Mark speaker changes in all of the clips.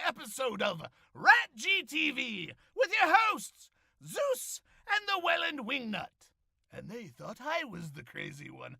Speaker 1: episode of RaTG TV with your hosts, Zeus and the Welland Wingnut. And they thought I was the crazy one.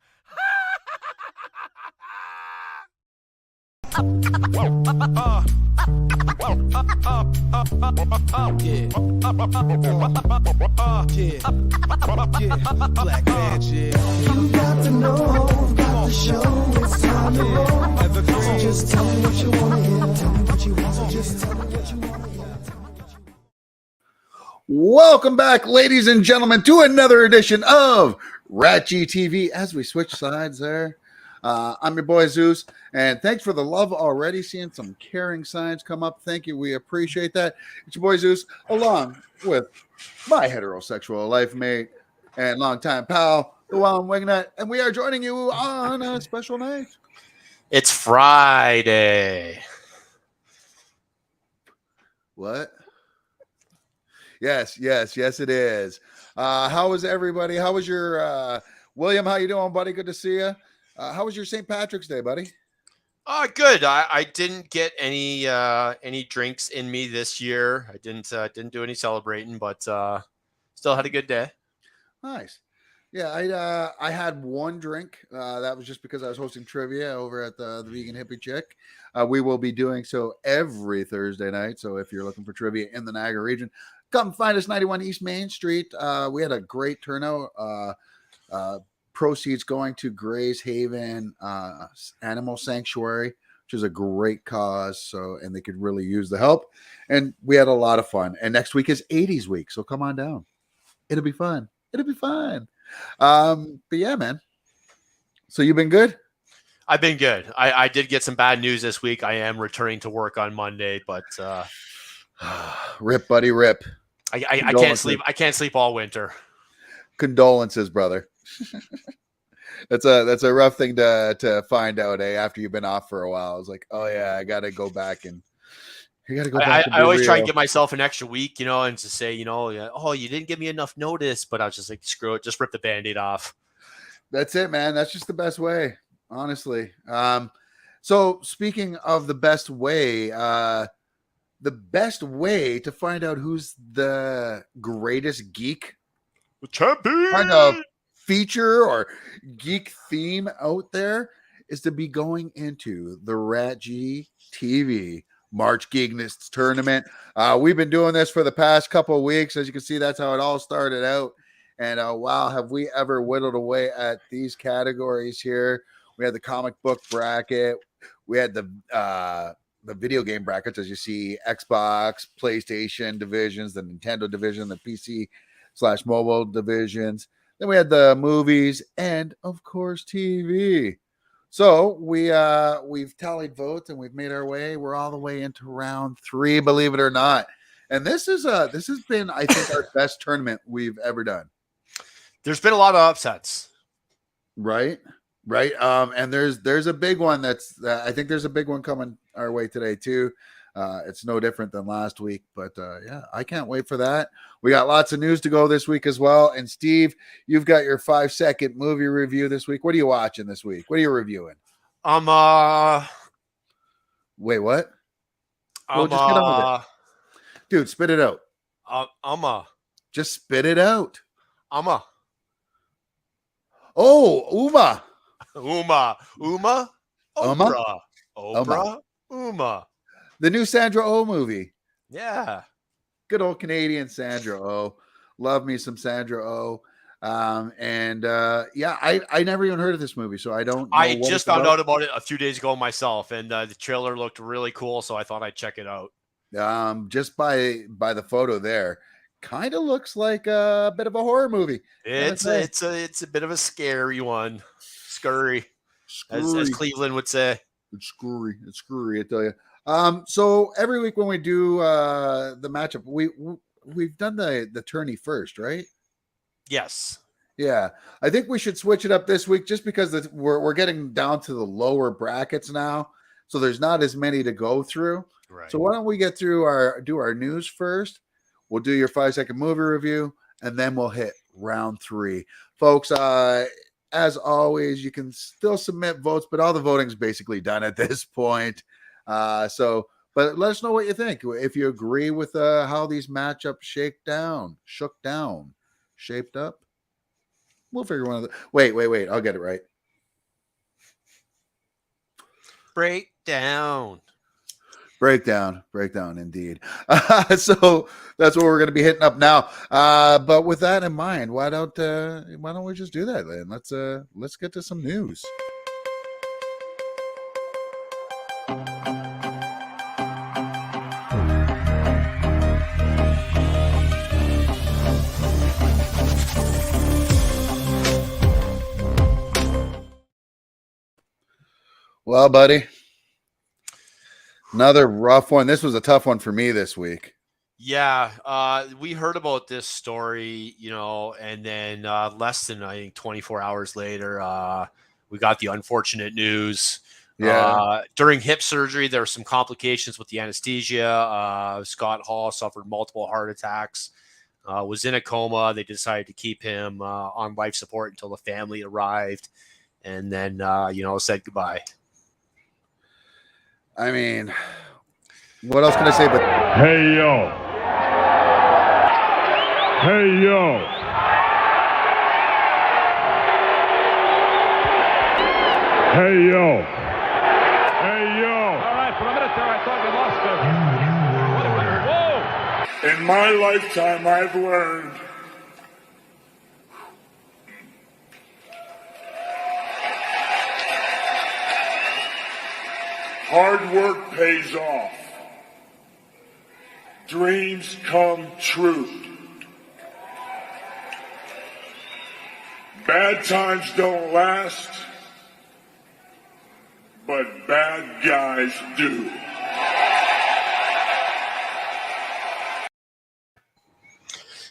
Speaker 2: Black magic. You got to know, got to show, it's time to roll. So just tell me what you want to hear. Tell me what you want, so just tell me what you want to hear.
Speaker 3: Welcome back, ladies and gentlemen, to another edition of RaTG TV. As we switch sides there, I'm your boy Zeus, and thanks for the love already. Seeing some caring signs come up. Thank you. We appreciate that. It's your boy Zeus, along with my heterosexual life mate and longtime pal, the Wild Wingnut, and we are joining you on a special night.
Speaker 4: It's Friday.
Speaker 3: What? Yes, it is. How is everybody? How was your William? How you doing, buddy? Good to see you. How was your St. Patrick's Day, buddy?
Speaker 4: Good. I didn't get any drinks in me this year. I didn't do any celebrating, but still had a good day.
Speaker 3: Nice. Yeah, I had one drink. That was just because I was hosting trivia over at the Vegan Hippie Chick. We will be doing so every Thursday night. So if you're looking for trivia in the Niagara region, come find us 91 East Main Street. We had a great turnout. Proceeds going to Gray's Haven Animal Sanctuary, which is a great cause. So, and they could really use the help. And we had a lot of fun. And next week is 80s week. So come on down. It'll be fun. But yeah, man. So you've been good?
Speaker 4: I've been good. I did get some bad news this week. I am returning to work on Monday, but
Speaker 3: rip, buddy, rip.
Speaker 4: I can't sleep. I can't sleep all winter.
Speaker 3: Condolences, brother. That's a rough thing to find out, after you've been off for a while. It's like, oh yeah, I gotta go back and
Speaker 4: I always try and give myself an extra week, and to say, oh, you didn't give me enough notice, but I was just like, screw it, just rip the Band-Aid off.
Speaker 3: That's it, man. That's just the best way, honestly. So speaking of the best way to find out who's the greatest geek,
Speaker 4: champion,
Speaker 3: kind of feature or geek theme out there, is to be going into the RaTG TV March Geekness Tournament. We've been doing this for the past couple of weeks. As you can see, that's how it all started out. And wow, have we ever whittled away at these categories here. We had the comic book bracket. We had the video game brackets, as you see, Xbox, PlayStation divisions, the Nintendo division, the PC/mobile divisions. Then we had the movies and, of course, TV. So we've tallied votes and we've made our way. We're all the way into round 3, believe it or not. And this has been, I think, our best tournament we've ever done.
Speaker 4: There's been a lot of upsets.
Speaker 3: Right. And there's a big one I think there's a big one coming our way today too. It's no different than last week, but yeah, I can't wait for that. We got lots of news to go this week as well. And Steve, you've got your 5-second movie review this week. What are you watching this week? What are you reviewing? Wait, what? Well, just get on with it. Dude, spit it out. Just spit it out. Oh, Uma.
Speaker 4: Uma.
Speaker 3: The new Sandra Oh movie.
Speaker 4: Yeah.
Speaker 3: Good old Canadian Sandra Oh. Love me some Sandra Oh. Yeah, I never even heard of this movie, so I don't know.
Speaker 4: I just found out about it a few days ago myself, and the trailer looked really cool, so I thought I'd check it out.
Speaker 3: Just by the photo there, kind of looks like a bit of a horror movie.
Speaker 4: It's a bit of a scary one. Scurry. As Cleveland would say.
Speaker 3: It's screwy, I tell you. So every week when we do the matchup, we've done the tourney first, right?
Speaker 4: Yes.
Speaker 3: Yeah, I think we should switch it up this week just because we're getting down to the lower brackets now, so there's not as many to go through.
Speaker 4: Right.
Speaker 3: So why don't we get through our news first? We'll do your 5-second movie review, and then we'll hit round 3, folks. As always, you can still submit votes, but all the voting's basically done at this point. So But let us know what you think. If you agree with how these matchups shaped up. We'll figure one of the. Wait. I'll get it right.
Speaker 4: Breakdown,
Speaker 3: indeed. So that's what we're going to be hitting up now. But with that in mind, why don't we just do that then? Let's get to some news. Well, buddy, another rough one. This was a tough one for me this week.
Speaker 4: Yeah, we heard about this story, and then less than, I think, 24 hours later, we got the unfortunate news.
Speaker 3: Yeah.
Speaker 4: During hip surgery, there were some complications with the anesthesia. Scott Hall suffered multiple heart attacks, was in a coma. They decided to keep him on life support until the family arrived, and then, said goodbye.
Speaker 3: I mean, what else can I say but
Speaker 5: Hey yo. Hey yo. Hey yo. Hey yo.
Speaker 6: All right, for a minute there I thought we lost him. Whoa!
Speaker 5: In my lifetime I've learned hard work pays off. Dreams come true. Bad times don't last, but bad guys do.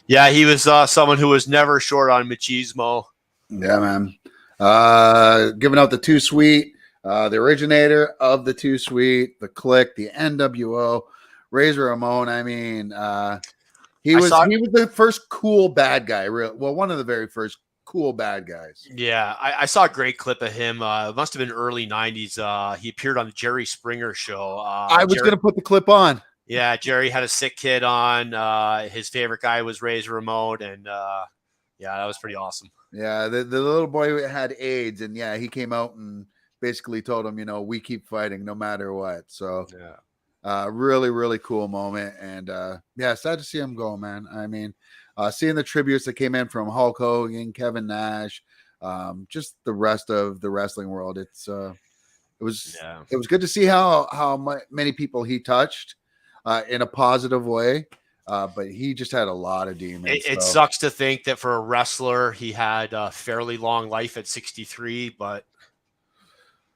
Speaker 4: Yeah, he was someone who was never short on machismo.
Speaker 3: Yeah, man. Giving out the Too Sweet, the originator of the Too Sweet, the Click, the NWO, Razor Ramon. I mean, he was the first cool bad guy. One of the very first cool bad guys.
Speaker 4: Yeah, I saw a great clip of him. It must have been early 90s. He appeared on the Jerry Springer show.
Speaker 3: I was going to put the clip on.
Speaker 4: Yeah, Jerry had a sick kid on. His favorite guy was Razor Ramon, and yeah, that was pretty awesome.
Speaker 3: Yeah, the little boy had AIDS, and yeah, he came out and basically told him, we keep fighting no matter what. So yeah, really, really cool moment, and yeah, sad to see him go, man. I mean, seeing the tributes that came in from Hulk Hogan, Kevin Nash, just the rest of the wrestling world. It was good to see how many people he touched in a positive way. But he just had a lot of demons.
Speaker 4: It sucks to think that for a wrestler, he had a fairly long life at 63, but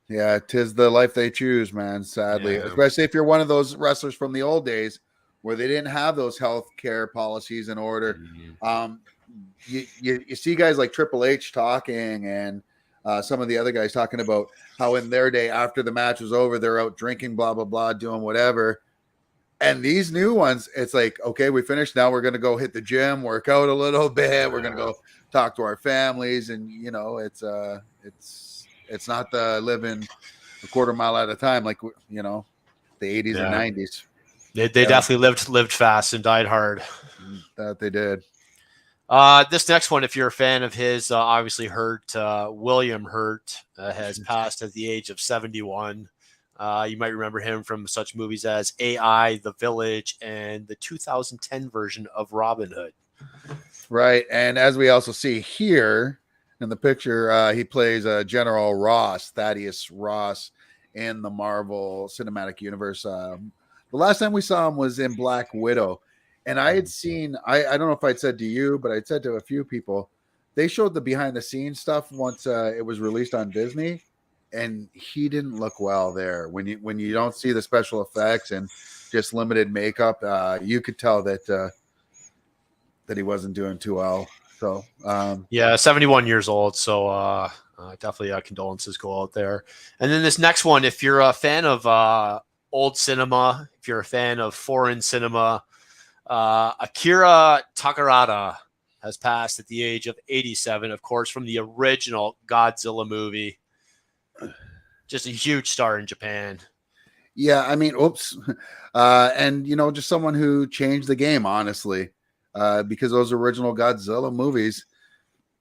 Speaker 3: yeah, 'tis the life they choose, man. Sadly, especially if you're one of those wrestlers from the old days where they didn't have those health care policies in order. You see guys like Triple H talking, and some of the other guys talking about how in their day, after the match was over, they're out drinking, blah blah blah, doing whatever. And these new ones, it's like, okay, we finished. Now we're going to go hit the gym, work out a little bit. We're going to go talk to our families. And, it's not the living a quarter mile at a time, like, the 80s and 90s.
Speaker 4: They definitely lived fast and died hard.
Speaker 3: That they did.
Speaker 4: This next one, if you're a fan of his, obviously William Hurt has passed at the age of 71. You might remember him from such movies as AI, The Village, and the 2010 version of Robin Hood.
Speaker 3: Right. And as we also see here in the picture, he plays General Ross, Thaddeus Ross, in the Marvel Cinematic Universe. The last time we saw him was in Black Widow. And I had seen, I don't know if I'd said to you, but I'd said to a few people, they showed the behind the scenes stuff once it was released on Disney. And he didn't look well there. When you don't see the special effects and just limited makeup, you could tell that he wasn't doing too well. So
Speaker 4: 71 years old. So definitely condolences go out there. And then this next one, if you're a fan of old cinema, if you're a fan of foreign cinema, Akira Takarada has passed at the age of 87. Of course, from the original Godzilla movie. Just a huge star in Japan.
Speaker 3: Yeah, I mean, oops. And, just someone who changed the game, honestly, because those original Godzilla movies,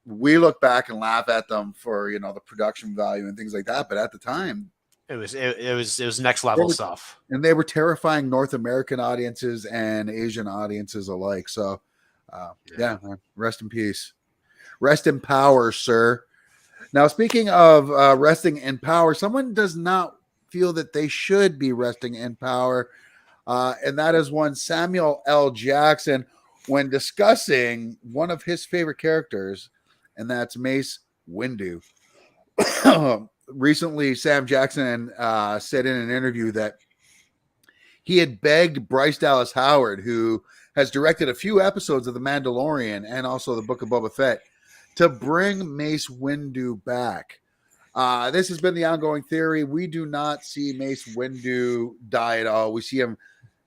Speaker 3: we look back and laugh at them for, the production value and things like that. But at the time,
Speaker 4: it was next level stuff.
Speaker 3: And they were terrifying North American audiences and Asian audiences alike. So, yeah, man, rest in peace. Rest in power, sir. Now, speaking of resting in power, someone does not feel that they should be resting in power, and that is one Samuel L. Jackson when discussing one of his favorite characters, and that's Mace Windu. Recently, Sam Jackson said in an interview that he had begged Bryce Dallas Howard, who has directed a few episodes of The Mandalorian and also the Book of Boba Fett, to bring Mace Windu back. This has been the ongoing theory. We do not see Mace Windu die at all. We see him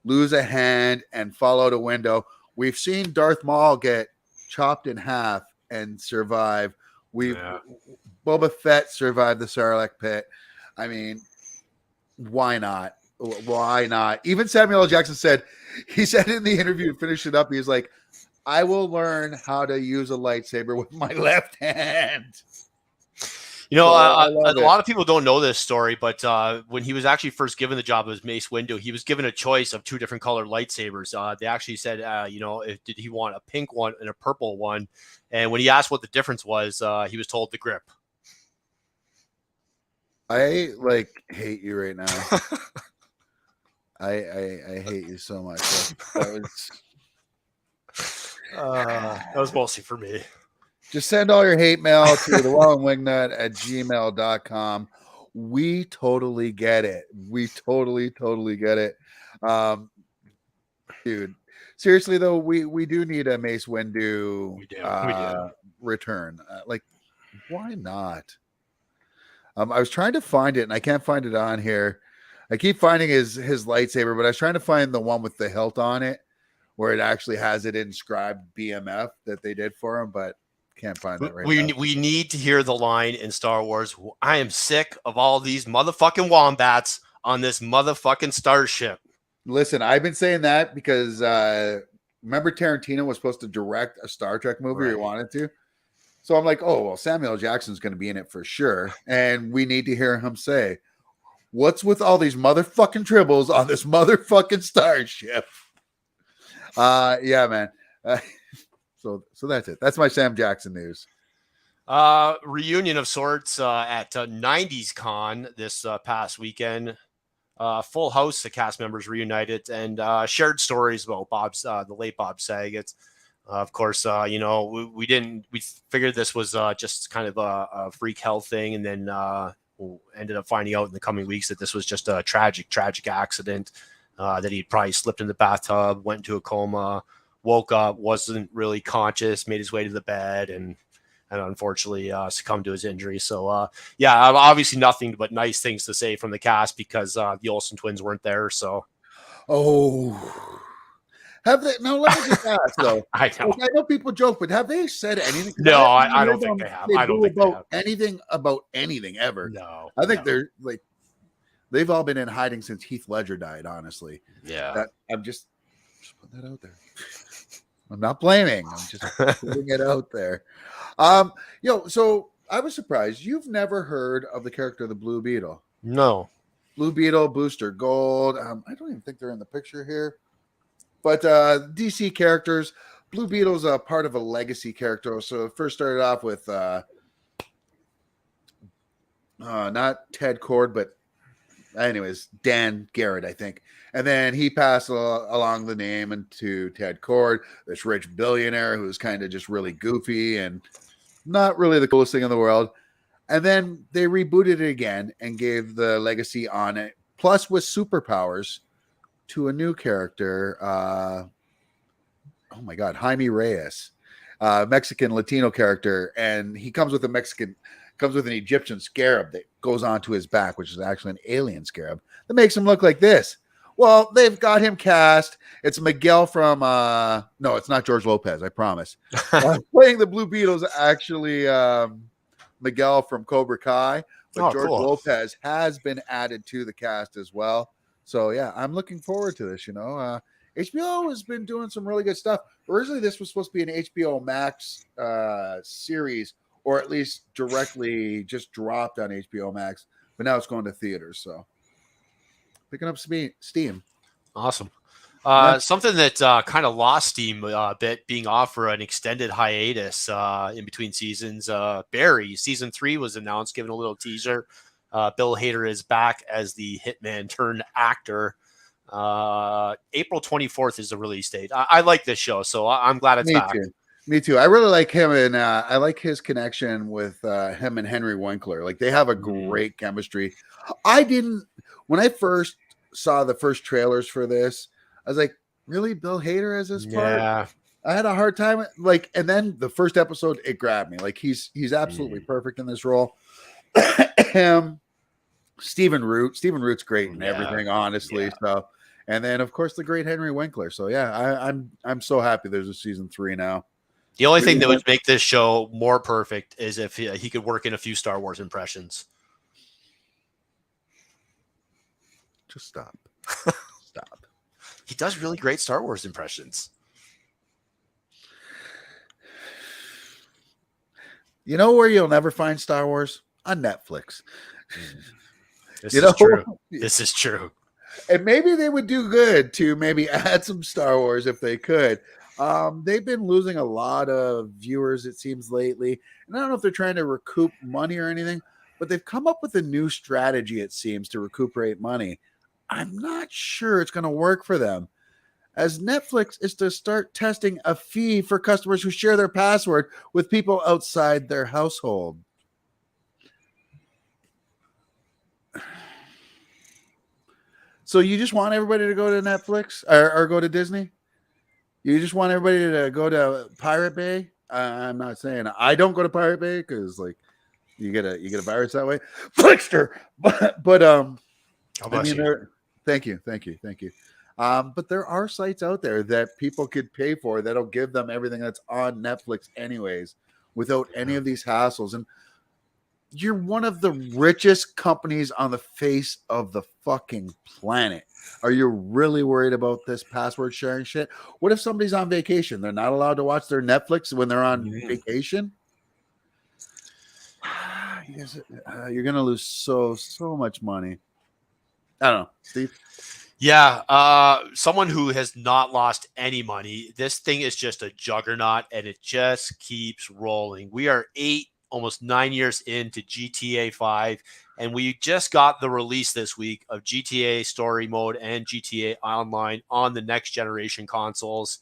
Speaker 3: lose a hand and fall out a window. We've seen Darth Maul get chopped in half and survive. Boba Fett survived the Sarlacc pit. I mean, why not? Why not? Even Samuel L. Jackson said in the interview to finish it up, he was like, I will learn how to use a lightsaber with my left hand.
Speaker 4: A lot of people don't know this story, but when he was actually first given the job as Mace Windu, he was given a choice of two different colored lightsabers. They actually said, did he want a pink one and a purple one? And when he asked what the difference was, he was told the grip.
Speaker 3: I hate you right now. I hate you so much.
Speaker 4: That was mostly for me.
Speaker 3: Just send all your hate mail to thewellingwingnut@gmail.com. We totally get it. We totally get it. Dude, seriously though, we do need a Mace Windu return. Why not? I was trying to find it and I can't find it on here. I keep finding his lightsaber, but I was trying to find the one with the hilt on it, where it actually has it inscribed BMF that they did for him, but can't find that right now.
Speaker 4: We need to hear the line in Star Wars, I am sick of all these motherfucking wombats on this motherfucking starship.
Speaker 3: Listen, I've been saying that because remember Tarantino was supposed to direct a Star Trek movie, or he wanted to. So I'm like, oh, well, Samuel L. Jackson's going to be in it for sure. And we need to hear him say, what's with all these motherfucking tribbles on this motherfucking starship? Yeah, man. So that's it. That's my Sam Jackson news.
Speaker 4: Reunion of sorts at 90s Con this past weekend. Full house of cast members reunited and shared stories about the late Bob Saget. Of course, we figured this was just kind of a freak health thing, and then we ended up finding out in the coming weeks that this was just a tragic accident. That he probably slipped in the bathtub, went into a coma, woke up, wasn't really conscious, made his way to the bed, and unfortunately succumbed to his injury. So, obviously nothing but nice things to say from the cast because the Olsen twins weren't there. So,
Speaker 3: have they? No, let me just ask though.
Speaker 4: I
Speaker 3: know people joke, but have they said anything?
Speaker 4: No, I don't think they have. I don't think they have
Speaker 3: anything about anything ever.
Speaker 4: No,
Speaker 3: I think they're they've all been in hiding since Heath Ledger died. Honestly, I'm just putting that out there. I'm not blaming. I'm just putting it out there. So I was surprised. You've never heard of the character of the Blue Beetle?
Speaker 4: No.
Speaker 3: Blue Beetle, Booster Gold. I don't even think they're in the picture here. But DC characters, Blue Beetle's a part of a legacy character. So it first started off with not Ted Kord, but anyways, Dan Garrett, I think. And then he passed along the name into Ted Kord, this rich billionaire who's kind of just really goofy and not really the coolest thing in the world. And then they rebooted it again and gave the legacy on it, plus with superpowers, to a new character. Oh my God, Jaime Reyes, Mexican Latino character. And he comes with an Egyptian scarab that goes onto his back, which is actually an alien scarab that makes him look like this. Well, they've got him cast. It's Miguel from no, it's not George Lopez, I promise. Playing the Blue Beetle's actually Miguel from Cobra Kai, but George Lopez has been added to the cast as well. So yeah, I'm looking forward to this. HBO has been doing some really good stuff. Originally, this was supposed to be an HBO Max series, or at least directly just dropped on HBO Max, but now it's going to theaters. So picking up steam.
Speaker 4: Awesome.
Speaker 3: Yeah.
Speaker 4: Something that kind of lost steam a bit, being off for an extended hiatus in between seasons. Barry season 3 was announced, given a little teaser. Bill Hader is back as the hitman turned actor. April 24th is the release date. I like this show, so I'm glad it's back.
Speaker 3: Me too. I really like him, and I like his connection with him and Henry Winkler. Like, they have a great chemistry. When I first saw the first trailers for this, I was like, really, Bill Hader as this part?
Speaker 4: Yeah.
Speaker 3: I had a hard time. And then the first episode, it grabbed me. Like, he's absolutely perfect in this role. Stephen Root's great in everything, honestly.
Speaker 4: Yeah.
Speaker 3: So, and then of course the great Henry Winkler. So yeah, I'm so happy there's a season 3 now.
Speaker 4: The only thing that would make this show more perfect is if he could work in a few Star Wars impressions.
Speaker 3: Just stop. Stop.
Speaker 4: He does really great Star Wars impressions.
Speaker 3: You know where you'll never find Star Wars? On Netflix.
Speaker 4: This is true. This is true.
Speaker 3: And maybe they would do good to maybe add some Star Wars if they could. They've been losing a lot of viewers, it seems, lately. And I don't know if they're trying to recoup money or anything, but they've come up with a new strategy, it seems, to recuperate money. I'm not sure it's going to work for them, as Netflix is to start testing a fee for customers who share their password with people outside their household. So you just want everybody to go to Netflix or go to Disney? You just want everybody to go to Pirate Bay? I'm not saying I don't go to Pirate Bay because like you get a virus that way. Flickster, but I mean, thank you. But there are sites out there that people could pay for that'll give them everything that's on Netflix anyways, without any of these hassles. And you're one of the richest companies on the face of the fucking planet. Are you really worried about this password sharing shit? What if somebody's on vacation? They're not allowed to watch their Netflix when they're on vacation? You're going to lose so much money. I don't know, Steve.
Speaker 4: Yeah, someone who has not lost any money. This thing is just a juggernaut, and it just keeps rolling. We are almost 9 years into GTA 5, and we just got the release this week of GTA Story Mode and GTA Online on the next generation consoles.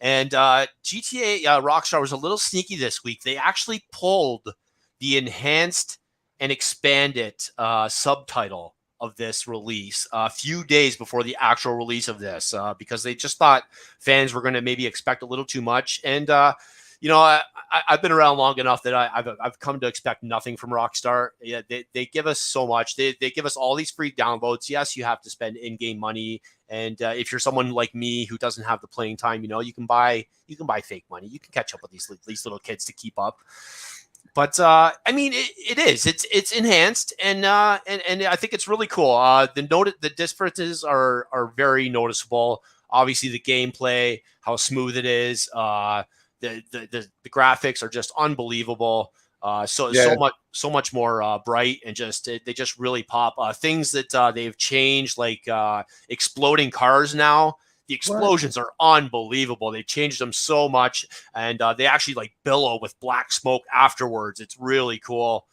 Speaker 4: And GTA Rockstar was a little sneaky this week. They actually pulled the enhanced and expanded subtitle of this release a few days before the actual release of this because they just thought fans were going to maybe expect a little too much. And I've been around long enough that I've come to expect nothing from Rockstar. Yeah, they give us so much. They give us all these free downloads. Yes, you have to spend in-game money, and if you're someone like me who doesn't have the playing time, you can buy fake money. You can catch up with these little kids to keep up. But I mean, it's enhanced, and I think it's really cool. The differences are very noticeable. Obviously, the gameplay, how smooth it is. The graphics are just unbelievable. So much more bright, and they just really pop. Things that they've changed, like exploding cars now. The explosions are unbelievable. They changed them so much, and they actually like billow with black smoke afterwards. It's really cool.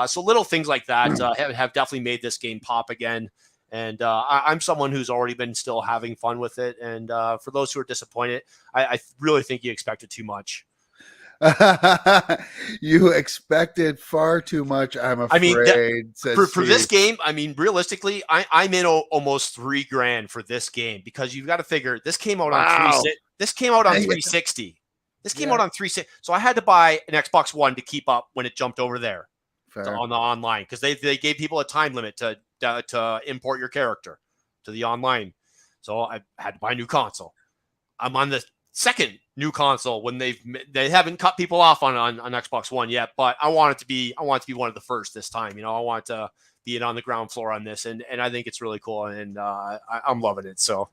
Speaker 4: So little things like that have definitely made this game pop again. And I'm someone who's already been still having fun with it. And for those who are disappointed, I really think you expected too much.
Speaker 3: You expected far too much, I'm afraid.
Speaker 4: I mean, for this game, I mean, realistically, I'm in almost $3,000 for this game, because you've got to figure this came out on 360. This came out on 360. This came out on 360. So I had to buy an Xbox One to keep up when it jumped over there on the online, because they gave people a time limit to import your character to the online. So I had to buy a new console. I'm on the second new console when they haven't cut people off on Xbox One yet, but I want it to be one of the first this time. I want to being on the ground floor on this, and I think it's really cool, and I'm loving it. So,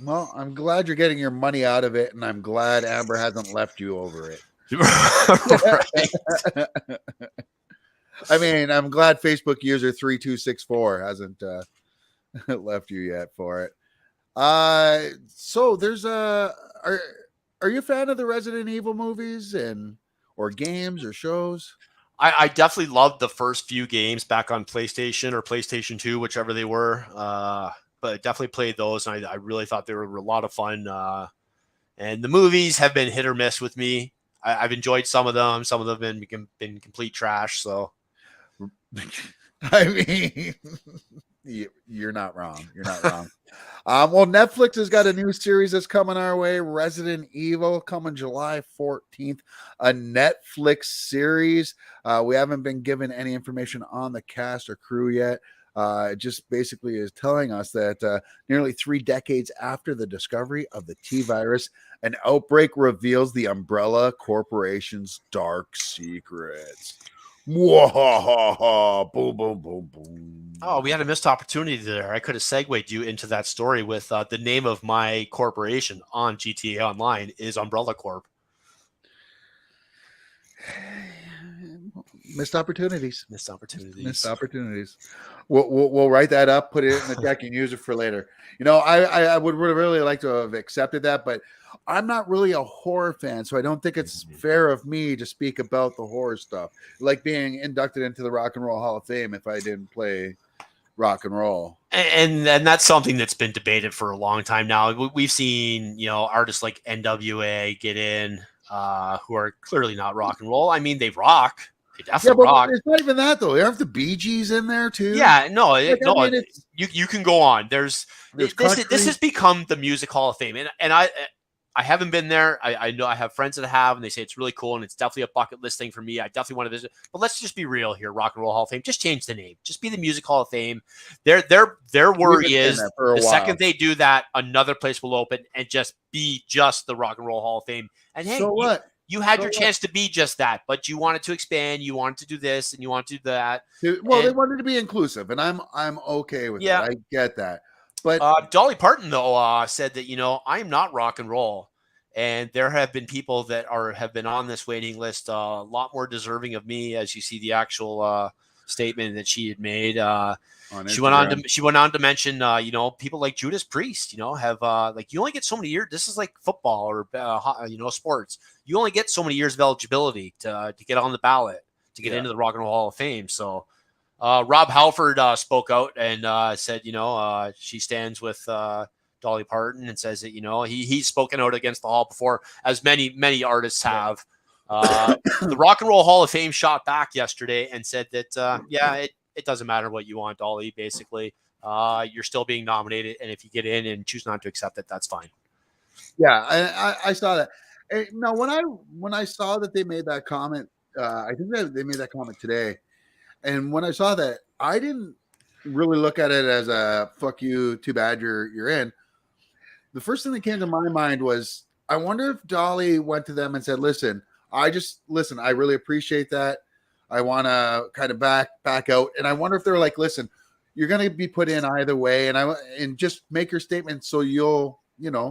Speaker 3: well, I'm glad you're getting your money out of it, and I'm glad Amber hasn't left you over it.
Speaker 4: Right.
Speaker 3: I mean, I'm glad Facebook user 3264 hasn't left you yet for it. So there's are you a fan of the Resident Evil movies or games or shows?
Speaker 4: I definitely loved the first few games back on PlayStation or PlayStation 2, whichever they were. But definitely played those, and I really thought they were a lot of fun. And the movies have been hit or miss with me. I've enjoyed some of them. Some of them have been complete trash. So,
Speaker 3: I mean, you're not wrong. You're not wrong. Well, Netflix has got a new series that's coming our way. Resident Evil coming July 14th, a Netflix series. We haven't been given any information on the cast or crew yet. It just basically is telling us that nearly 3 decades after the discovery of the T-virus, an outbreak reveals the Umbrella Corporation's dark secrets. Boom, boom, boom, boom.
Speaker 4: oh, we had a missed opportunity there. I could have segued you into that story with the name of my corporation on GTA Online is Umbrella Corp.
Speaker 3: Missed opportunities.
Speaker 4: Missed opportunities.
Speaker 3: Missed opportunities. We'll write that up, put it in the deck, and use it for later. You know, I would really like to have accepted that, but I'm not really a horror fan, so I don't think it's fair of me to speak about the horror stuff. Like being inducted into the Rock and Roll Hall of Fame if I didn't play rock and roll.
Speaker 4: And that's something that's been debated for a long time now. We've seen, artists like NWA get in who are clearly not rock and roll. I mean, they rock. They definitely rock.
Speaker 3: It's not even that though. They have the Bee Gees in there too.
Speaker 4: Yeah, no, you can go on. This has become the Music Hall of Fame, and I haven't been there. I know I have friends that have, and they say it's really cool, and it's definitely a bucket list thing for me. I definitely want to visit. But let's just be real here, Rock and Roll Hall of Fame. Just change the name. Just be the Music Hall of Fame. Their worry is the second they do that, another place will open and just be just the Rock and Roll Hall of Fame. And hey,
Speaker 3: so what?
Speaker 4: You had your chance to be just that, but you wanted to expand. You wanted to do this, and you wanted to do that.
Speaker 3: Well, they wanted to be inclusive, and I'm okay with it. I get that. But
Speaker 4: Dolly Parton though said that I am not rock and roll, and there have been people that have been on this waiting list a lot more deserving of me, as you see the actual statement that she had made. She went on to mention people like Judas Priest have you only get so many years. This is like football or sports. You only get so many years of eligibility to get on the ballot to get into the Rock and Roll Hall of Fame. So Rob Halford spoke out and said she stands with Dolly Parton and says that he's spoken out against the hall before, as many artists have. The Rock and Roll Hall of Fame shot back yesterday and said that it doesn't matter what you want, Dolly. Basically, you're still being nominated, and if you get in and choose not to accept it, that's fine.
Speaker 3: Yeah, I saw that. Now, when I saw that they made that comment, I think that they made that comment today, and when I saw that, I didn't really look at it as a "fuck you, too bad you're in." The first thing that came to my mind was, I wonder if Dolly went to them and said, "Listen, I really appreciate that. I want to kind of back out." And I wonder if they're like, "Listen, you're going to be put in either way, and just make your statement so you'll,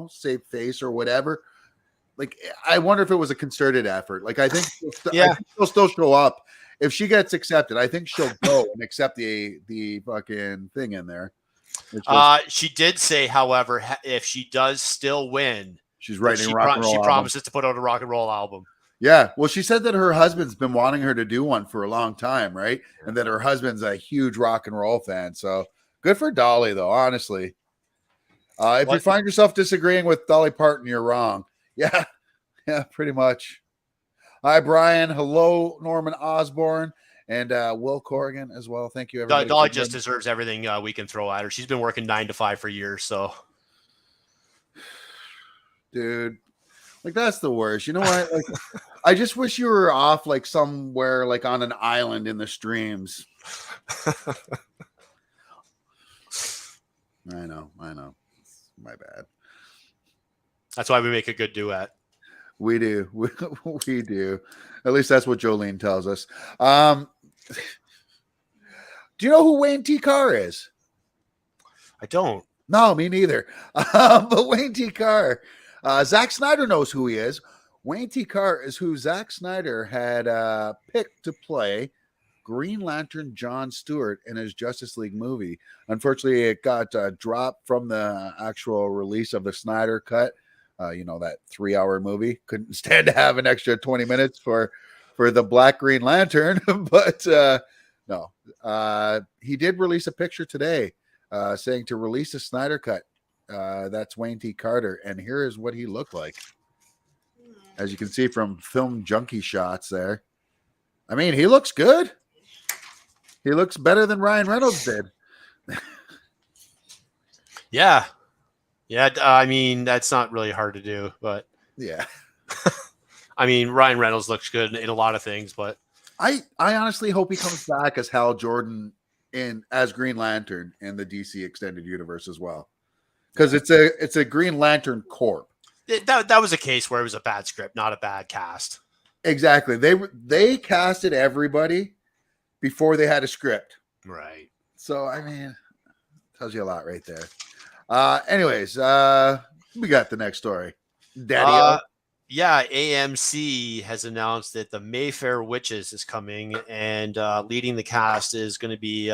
Speaker 3: save face or whatever." Like, I wonder if it was a concerted effort. Like, I think she'll still show up if she gets accepted. I think she'll go and accept the fucking thing in there.
Speaker 4: She did say, however, if she does still win,
Speaker 3: she's writing rock and roll.
Speaker 4: She promises to put out a rock and roll album.
Speaker 3: Yeah, well, she said that her husband's been wanting her to do one for a long time, right? And that her husband's a huge rock and roll fan. So good for Dolly, though, honestly. If you find yourself disagreeing with Dolly Parton, you're wrong. Yeah, pretty much. Hi, Brian. Hello, Norman Osborne. And Will Corrigan as well. Thank you, everybody.
Speaker 4: Dolly just deserves everything we can throw at her. She's been working 9 to 5 for years, so.
Speaker 3: Dude. Like, that's the worst. You know what? Like, I just wish you were off like somewhere like on an island in the streams. I know. My bad.
Speaker 4: That's why we make a good duet.
Speaker 3: We do. We do. At least that's what Jolene tells us. Do you know who Wayne T. Carr is?
Speaker 4: I don't.
Speaker 3: No, me neither. But Wayne T. Carr, Zack Snyder knows who he is. Wayne T. Carr is who Zack Snyder had picked to play Green Lantern John Stewart in his Justice League movie. Unfortunately, it got dropped from the actual release of the Snyder cut. That 3-hour movie. Couldn't stand to have an extra 20 minutes for the Black Green Lantern. But no, he did release a picture today saying to release a Snyder cut. That's Wayne T. Carter. And here is what he looked like. As you can see from Film Junkie shots there. I mean, he looks good. He looks better than Ryan Reynolds did.
Speaker 4: Yeah. Yeah, I mean, that's not really hard to do, but
Speaker 3: yeah.
Speaker 4: I mean, Ryan Reynolds looks good in a lot of things, but
Speaker 3: I honestly hope he comes back as Hal Jordan as Green Lantern in the DC extended universe as well. Because it's a Green Lantern Corp.
Speaker 4: That was a case where it was a bad script, not a bad cast.
Speaker 3: Exactly. They casted everybody before they had a script.
Speaker 4: Right.
Speaker 3: So I mean, tells you a lot right there. Anyways, we got the next story. Daddy.
Speaker 4: Yeah, AMC has announced that the Mayfair Witches is coming, and leading the cast is going to be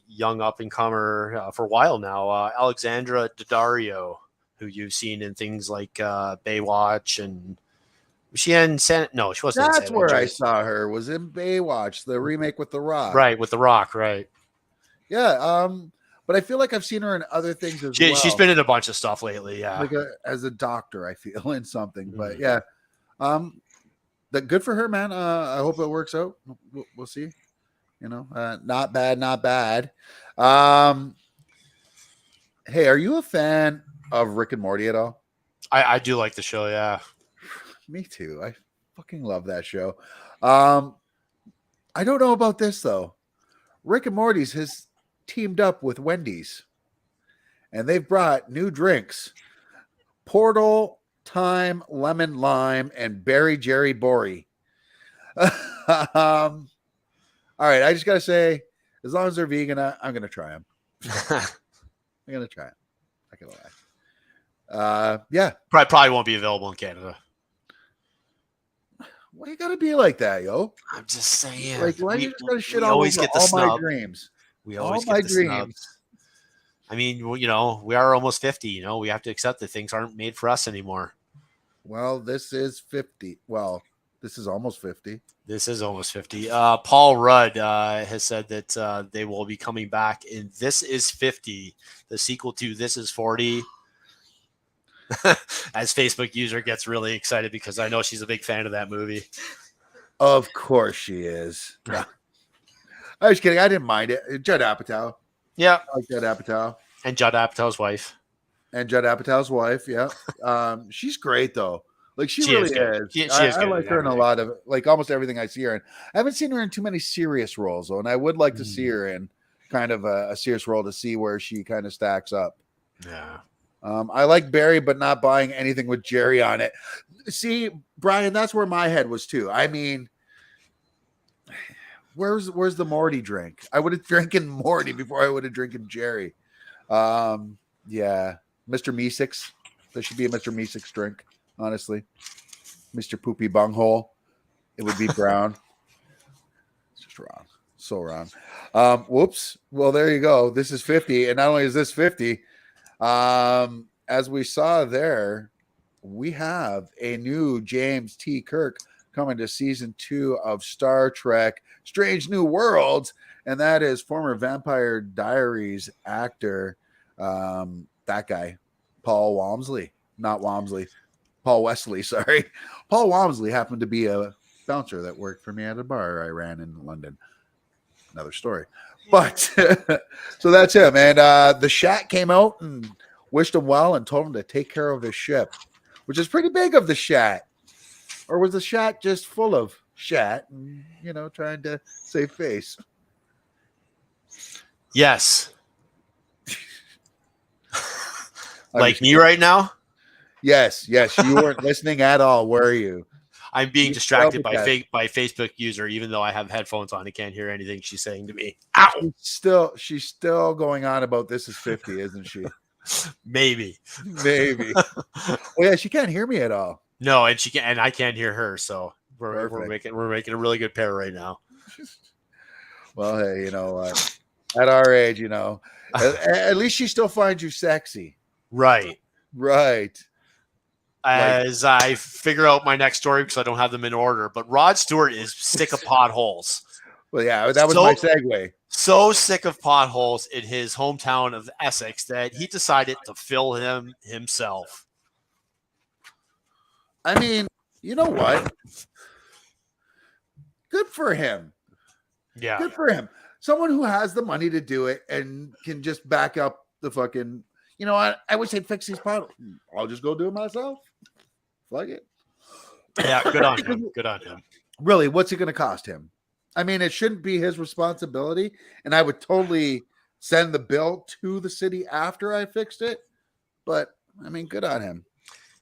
Speaker 4: young up-and-comer for a while now, Alexandra D'addario, who you've seen in things like Baywatch, and was she in No, she wasn't.
Speaker 3: That's where I saw her. Was in Baywatch, the remake with The Rock.
Speaker 4: Right, with The Rock, right.
Speaker 3: Yeah, but I feel like I've seen her in other things as well.
Speaker 4: She's been in a bunch of stuff lately, yeah.
Speaker 3: Like as a doctor, I feel, in something. But yeah, good for her, man. I hope it works out. We'll see. Not bad, not bad. Hey, are you a fan of Rick and Morty at all?
Speaker 4: I do like the show, yeah.
Speaker 3: Me too. I fucking love that show. I don't know about this, though. Rick and Morty's has teamed up with Wendy's, and they've brought new drinks: Portal, Thyme, Lemon, Lime, and Berry Jerry Bory. All right, I just gotta say, as long as they're vegan, I'm gonna try them. I'm gonna try them. Not gonna lie. Yeah,
Speaker 4: probably won't be available in Canada.
Speaker 3: Why you gotta be like that, yo?
Speaker 4: I'm just saying.
Speaker 3: Like, why you just gotta shit all over all my dreams?
Speaker 4: We always get the snubs. I mean, we are almost 50. We have to accept that things aren't made for us anymore.
Speaker 3: Well, this is 50. Well, this is almost 50.
Speaker 4: This is almost 50. Paul Rudd has said that they will be coming back in This Is 50, the sequel to This Is 40. As Facebook user gets really excited because I know she's a big fan of that movie.
Speaker 3: Of course she is. No. I was kidding. I didn't mind it. Judd Apatow.
Speaker 4: Yeah.
Speaker 3: I like Judd Apatow.
Speaker 4: And Judd Apatow's wife.
Speaker 3: Yeah. She's great, though. Like, she really is.
Speaker 4: She is
Speaker 3: I like her in a lot of, like, almost everything I see her in. I haven't seen her in too many serious roles, though, and I would like to see her in kind of a serious role to see where she kind of stacks up.
Speaker 4: Yeah.
Speaker 3: I like Barry, but not buying anything with Jerry on it. See, Brian, that's where my head was, too. I mean, where's the Morty drink? I would have drinking Morty before I would have drinking Jerry. Yeah, Mr. Meeseeks. There should be a Mr. Meeseeks drink, honestly. Mr. Poopy Bunghole. It would be brown. It's just wrong. So wrong. Whoops. Well, there you go. This is 50. And not only is this 50, as we saw there, we have a new James T. Kirk coming to season 2 of Star Trek Strange New Worlds, and that is former Vampire Diaries actor, that guy, Paul Walmsley. Not Walmsley, Paul Wesley, sorry. Paul Walmsley happened to be a bouncer that worked for me at a bar I ran in London. Another story. But, so that's him. And the Shat came out and wished him well and told him to take care of his ship, which is pretty big of the Shat. Or was the Shat just full of Shat and, trying to save face?
Speaker 4: Yes. Like me right now?
Speaker 3: Yes. You weren't listening at all, were you?
Speaker 4: I'm being
Speaker 3: You
Speaker 4: distracted
Speaker 3: spelled it
Speaker 4: by Facebook user, even though I have headphones on. I can't hear anything she's saying to me. Ow!
Speaker 3: She's still going on about this is 50, isn't she?
Speaker 4: Maybe.
Speaker 3: Maybe. Oh yeah, she can't hear me at all.
Speaker 4: No, and she can, and I can't hear her. So we're
Speaker 3: Perfect.
Speaker 4: making a really good pair right now.
Speaker 3: Well, hey, you know what? At our age, at least she still finds you sexy.
Speaker 4: Right.
Speaker 3: Right.
Speaker 4: As I figure out my next story because I don't have them in order, but Rod Stewart is sick of potholes.
Speaker 3: Well, yeah, that was my segue.
Speaker 4: So sick of potholes in his hometown of Essex that he decided to fill them himself.
Speaker 3: I mean, you know what? Good for him.
Speaker 4: Yeah.
Speaker 3: Good for him. Someone who has the money to do it and can just back up the fucking, I wish they'd fix these potholes. I'll just go do it myself. Fuck it.
Speaker 4: Yeah, good on him. Good on him.
Speaker 3: Really, what's it going to cost him? I mean, it shouldn't be his responsibility. And I would totally send the bill to the city after I fixed it. But, I mean, good on him.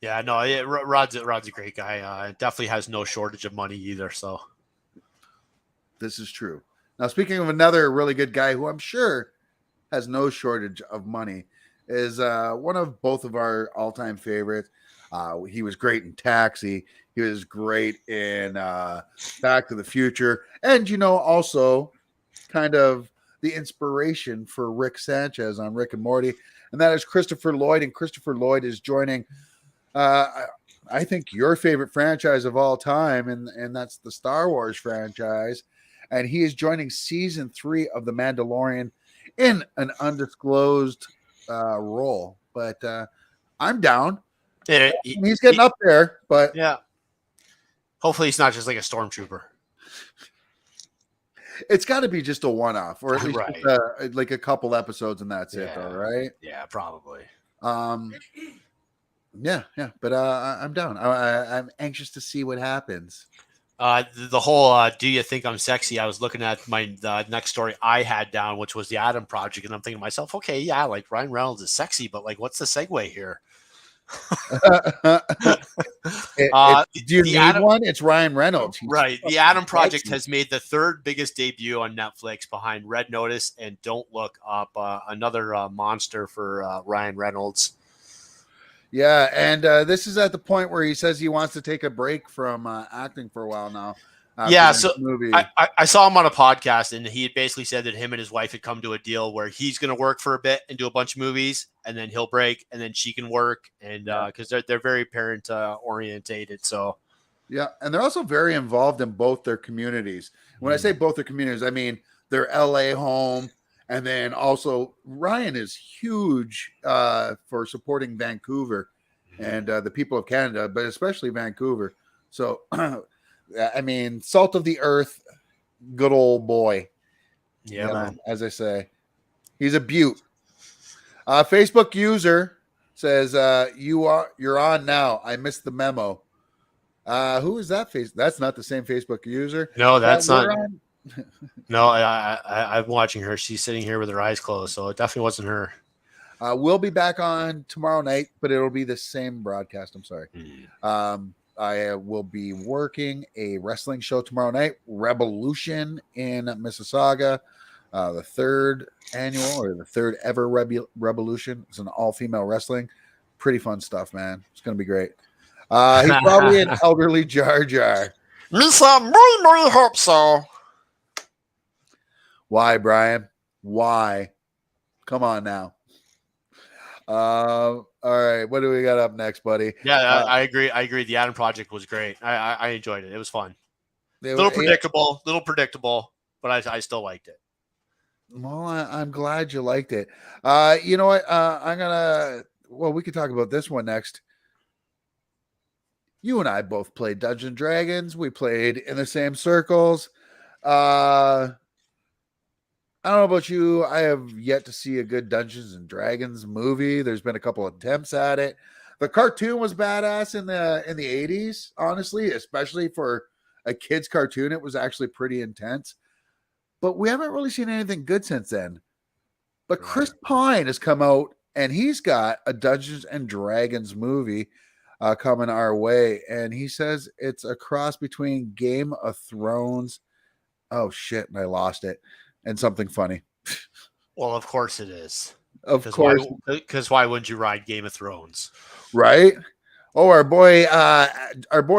Speaker 4: Yeah, no, Rod's a great guy. Definitely has no shortage of money either. So
Speaker 3: this is true. Now, speaking of another really good guy who I'm sure has no shortage of money, is one of both of our all-time favorites. He was great in Taxi. He was great in Back to the Future. And, also kind of the inspiration for Rick Sanchez on Rick and Morty. And that is Christopher Lloyd. And Christopher Lloyd is joining, I think, your favorite franchise of all time. And that's the Star Wars franchise. And he is joining season 3 of The Mandalorian in an undisclosed role. But I'm down.
Speaker 4: yeah,
Speaker 3: He's getting up there, but
Speaker 4: yeah. Hopefully, he's not just like a stormtrooper.
Speaker 3: it's got to be just a one-off, or at least
Speaker 4: Right.
Speaker 3: like a couple episodes, and that's it, though, right?
Speaker 4: Yeah, probably.
Speaker 3: Yeah. But I'm down. I'm anxious to see what happens.
Speaker 4: The whole "Do you think I'm sexy?" I was looking at the next story I had down, which was the Adam Project, and I'm thinking to myself, okay, yeah, like Ryan Reynolds is sexy, but like, what's the segue here?
Speaker 3: Do you need one? It's Ryan Reynolds.
Speaker 4: Right. The Adam Project has made the third biggest debut on Netflix behind Red Notice and Don't Look Up, another monster for Ryan Reynolds.
Speaker 3: Yeah, and this is at the point where he says he wants to take a break from acting for a while now.
Speaker 4: Yeah, so I saw him on a podcast, and he had basically said that him and his wife had come to a deal where he's going to work for a bit and do a bunch of movies, and then he'll break, and then she can work, and because they're very parent orientated. So
Speaker 3: yeah, and they're also very involved in both their communities. When I say both their communities, I mean their LA home, and then also Ryan is huge for supporting Vancouver and the people of Canada, but especially Vancouver. So. I mean, salt of the earth, good old boy.
Speaker 4: Yeah, man.
Speaker 3: As I say, he's a beaut. Facebook user says, "You're on now. I missed the memo." Who is that? That's not the same Facebook user.
Speaker 4: No, that's not. No, I'm watching her. She's sitting here with her eyes closed, so it definitely wasn't her.
Speaker 3: We'll be back on tomorrow night, but it'll be the same broadcast. I'm sorry. I will be working a wrestling show tomorrow night, Revolution in Mississauga, the third annual or the third ever Revolution. It's an all-female wrestling. Pretty fun stuff, man. It's going to be great. He's probably an elderly Jar Jar.
Speaker 4: Miss, I hope so.
Speaker 3: Why, Brian? Why? Come on now. All right, what do we got up next, buddy?
Speaker 4: Yeah, I agree. The Adam Project was great. I enjoyed it. It was fun. Little predictable, but I still liked it.
Speaker 3: Well, I'm glad you liked it. You know what? We can talk about this one next. You and I both played Dungeons & Dragons. We played in the same circles. I don't know about you. I have yet to see a good Dungeons and Dragons movie. There's been a couple attempts at it. The cartoon was badass in the 80s, honestly, especially for a kid's cartoon. It was actually pretty intense. But we haven't really seen anything good since then. But Chris Pine has come out and he's got a Dungeons and Dragons movie. coming our way, and he says it's a cross between Game of Thrones. Oh shit! And I lost it. And something funny.
Speaker 4: Well, of course it is.
Speaker 3: Of course,
Speaker 4: Because why wouldn't you ride Game of Thrones?
Speaker 3: right? Oh, our boy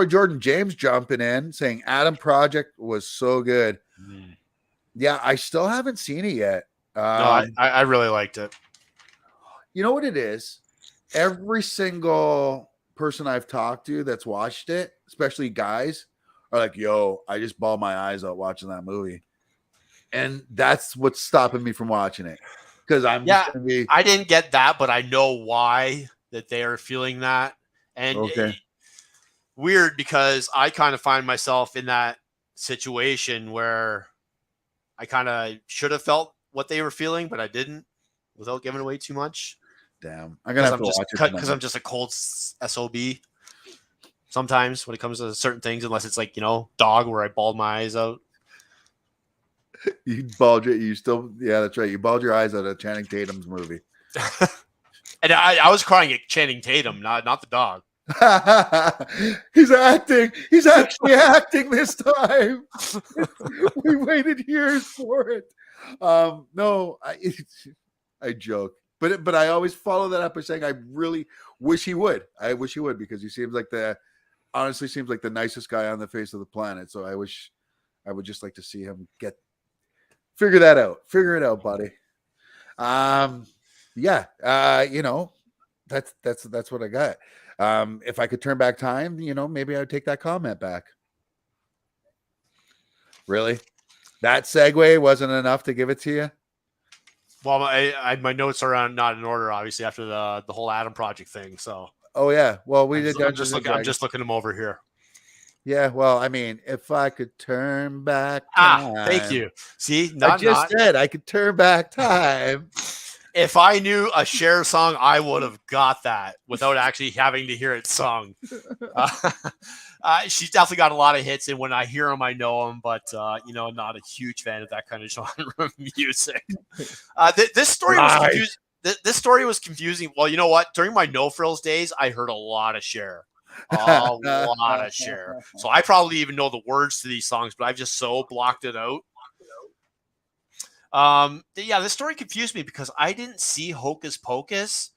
Speaker 3: Jordan James jumping in saying Adam Project was so good. Yeah, I still haven't seen it yet.
Speaker 4: No, I really liked it.
Speaker 3: You know what it is? Every single person I've talked to that's watched it, especially guys, are like, yo, I just bawled my eyes out watching that movie. And that's what's stopping me from watching it. Because I
Speaker 4: didn't get that, but I know why that they are feeling that. And weird, because I kind of find myself in that situation where I kind of should have felt what they were feeling, but I didn't, without giving away too much.
Speaker 3: Damn, I'm gonna have to watch it
Speaker 4: because I'm just a cold SOB. Sometimes when it comes to certain things, unless it's like, Dog, where I bawled my eyes out.
Speaker 3: Yeah, that's right. You bawled your eyes out at Channing Tatum's movie.
Speaker 4: And I was crying at Channing Tatum, not the dog.
Speaker 3: He's acting. He's actually acting this time. We waited years for it. No, I joke, but I always follow that up by saying I really wish he would. I wish he would, because he seems like honestly seems like the nicest guy on the face of the planet. So I would just like to see him figure it out, buddy. That's what I got. If I could turn back time, maybe I would take that comment back. Really? That segue wasn't enough to give it to you?
Speaker 4: Well, my notes are not in order, obviously, after the whole Adam Project thing. So.
Speaker 3: Oh yeah. Well, I'm
Speaker 4: just looking them over here.
Speaker 3: Yeah. Well, I mean, if I could turn back time.
Speaker 4: Thank you. See,
Speaker 3: said I could turn back time.
Speaker 4: If I knew a Cher song, I would have got that without actually having to hear it sung. She's definitely got a lot of hits, and when I hear them, I know them. But not a huge fan of that kind of genre of music. This story was confusing. This story was confusing. Well, you know what? During my No Frills days, I heard a lot of Cher. A lot of Cher. So I probably even know the words to these songs, but I've just so blocked it out. This story confused me because I didn't see Hocus Pocus.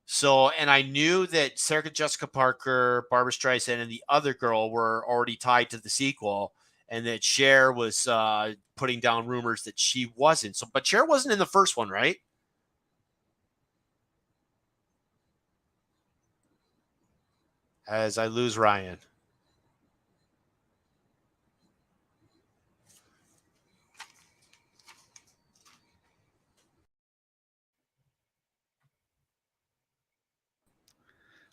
Speaker 4: So, and I knew that Sarah Jessica Parker, Barbara Streisand, and the other girl were already tied to the sequel, and that Cher was putting down rumors that she wasn't. So, but Cher wasn't in the first one, right? As I lose Ryan.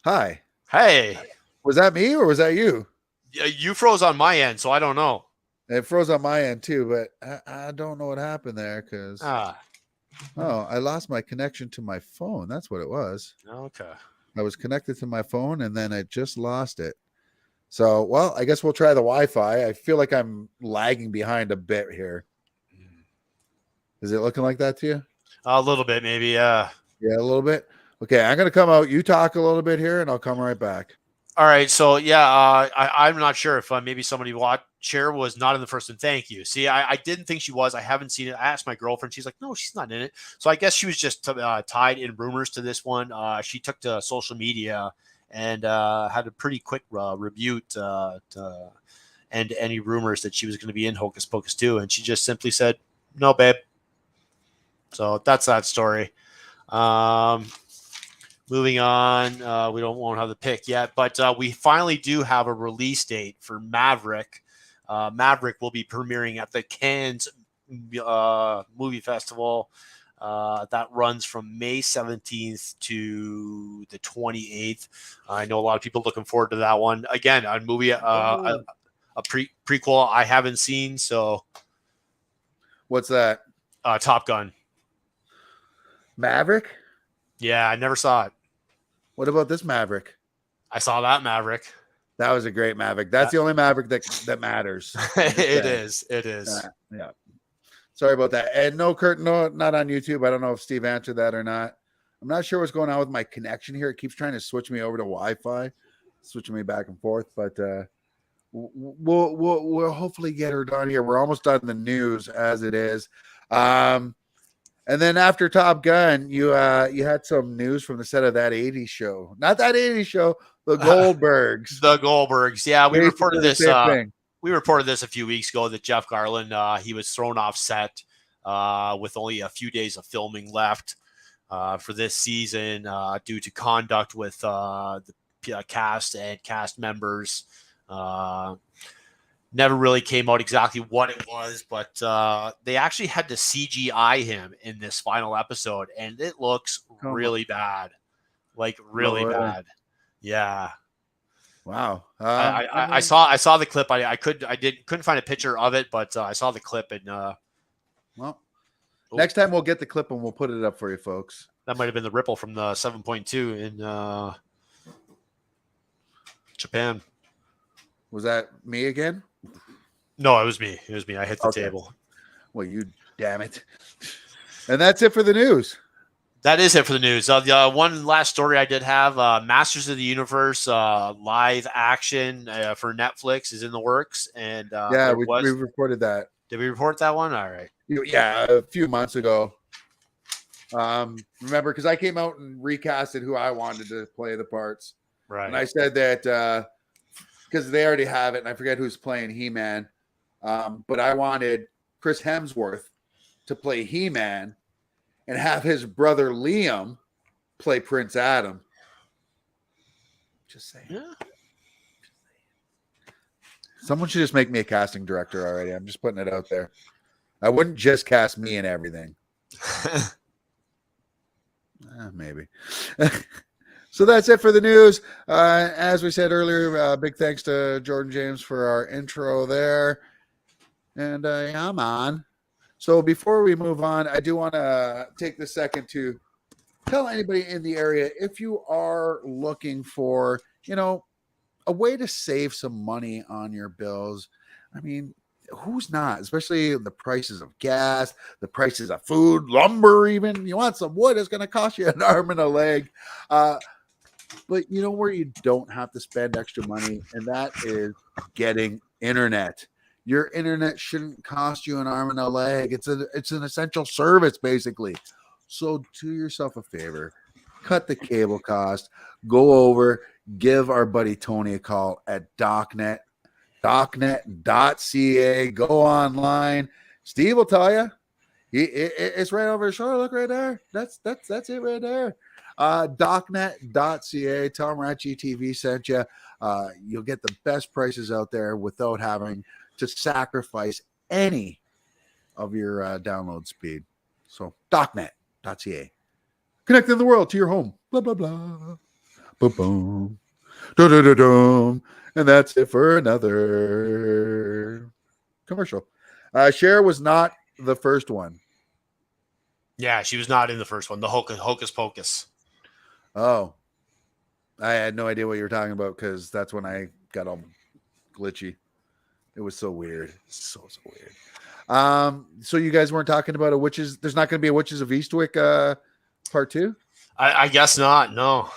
Speaker 3: Hi.
Speaker 4: Hey.
Speaker 3: Was that me or was that you?
Speaker 4: You froze on my end, so I don't know.
Speaker 3: It froze on my end too, but I don't know what happened there because I lost my connection to my phone. That's what it was.
Speaker 4: Okay.
Speaker 3: I was connected to my phone and then I just lost it. So, well, I guess we'll try the Wi-Fi. I feel like I'm lagging behind a bit here. Is it looking like that to you?
Speaker 4: A little bit, maybe. Yeah,
Speaker 3: a little bit. Okay, I'm going to come out. You talk a little bit here and I'll come right back.
Speaker 4: All right. So, I'm not sure if maybe somebody watched. Cher was not in the first one. Thank you. See, I didn't think she was. I haven't seen it. I asked my girlfriend. She's like, no, she's not in it. So I guess she was just tied in rumors to this one. She took to social media and had a pretty quick rebuke to end any rumors that she was going to be in Hocus Pocus 2. And she just simply said, no, babe. So that's that story. Moving on, we won't have the pick yet, but we finally do have a release date for Maverick. Maverick will be premiering at the Cannes Movie Festival. That runs from May 17th to the 28th. I know a lot of people looking forward to that one. Again, a movie, a prequel I haven't seen. So,
Speaker 3: what's that?
Speaker 4: Top Gun.
Speaker 3: Maverick?
Speaker 4: Yeah, I never saw it.
Speaker 3: What about this Maverick?
Speaker 4: I saw that Maverick.
Speaker 3: That was a great Maverick. That's the only Maverick that matters.
Speaker 4: It is.
Speaker 3: Yeah. Sorry about that. And no, Kurt, no, not on YouTube. I don't know if Steve answered that or not. I'm not sure what's going on with my connection here. It keeps trying to switch me over to Wi-Fi. switching me back and forth, but we'll hopefully get her done here. We're almost done the news as it is. And then after Top Gun, you had some news from the set of that 80s show. Not that 80s show, the Goldbergs.
Speaker 4: The Goldbergs. Yeah, we reported this.
Speaker 3: Thing.
Speaker 4: We reported this a few weeks ago that Jeff Garland, he was thrown off set with only a few days of filming left for this season due to conduct with the cast and cast members. Never really came out exactly what it was, but they actually had to CGI him in this final episode, and it looks really bad. Like really bad. Yeah.
Speaker 3: Wow.
Speaker 4: I saw the clip. I couldn't find a picture of it, but I saw the clip and
Speaker 3: next time we'll get the clip and we'll put it up for you folks.
Speaker 4: That might have been the ripple from the 7.2 in Japan.
Speaker 3: Was that me again?
Speaker 4: No, it was me. It was me. I hit the table.
Speaker 3: Well, you damn it. And that's it for the news.
Speaker 4: That is it for the news. The one last story I did have, Masters of the Universe live action for Netflix is in the works. And
Speaker 3: we reported that.
Speaker 4: Did we report that one? All right.
Speaker 3: Yeah, a few months ago. Remember, because I came out and recasted who I wanted to play the parts.
Speaker 4: Right.
Speaker 3: And I said that because they already have it, and I forget who's playing He-Man. But I wanted Chris Hemsworth to play He-Man and have his brother Liam play Prince Adam. Just saying.
Speaker 4: Yeah.
Speaker 3: Someone should just make me a casting director already. I'm just putting it out there. I wouldn't just cast me in everything. Maybe. So that's it for the news. As we said earlier, big thanks to Jordan James for our intro there. And I'm on. So before we move on, I do want to take the second to tell anybody in the area, if you are looking for, a way to save some money on your bills. I mean, who's not? Especially the prices of gas, the prices of food, lumber even. You want some wood, it's going to cost you an arm and a leg. But you know where you don't have to spend extra money, and that is getting internet. Your internet shouldn't cost you an arm and a leg. It's an essential service, basically. So do yourself a favor. Cut the cable cost. Go over. Give our buddy Tony a call at DocNet. DocNet.ca. Go online. Steve will tell you. It's right over his shoulder. Look right there. That's it right there. DocNet.ca. Tell them RaTG TV sent you. You'll get the best prices out there without having to sacrifice any of your download speed. So DocNet.ca. Connecting the world to your home. Blah, blah, blah. Boom, boom. Da-da-da-dum. And that's it for another commercial. Cher was not the first one.
Speaker 4: Yeah, she was not in the first one. The Hocus Pocus.
Speaker 3: Oh. I had no idea what you were talking about because that's when I got all glitchy. It was so weird. So weird. So you guys weren't talking about there's not going to be a Witches of Eastwick part 2?
Speaker 4: I guess not. No.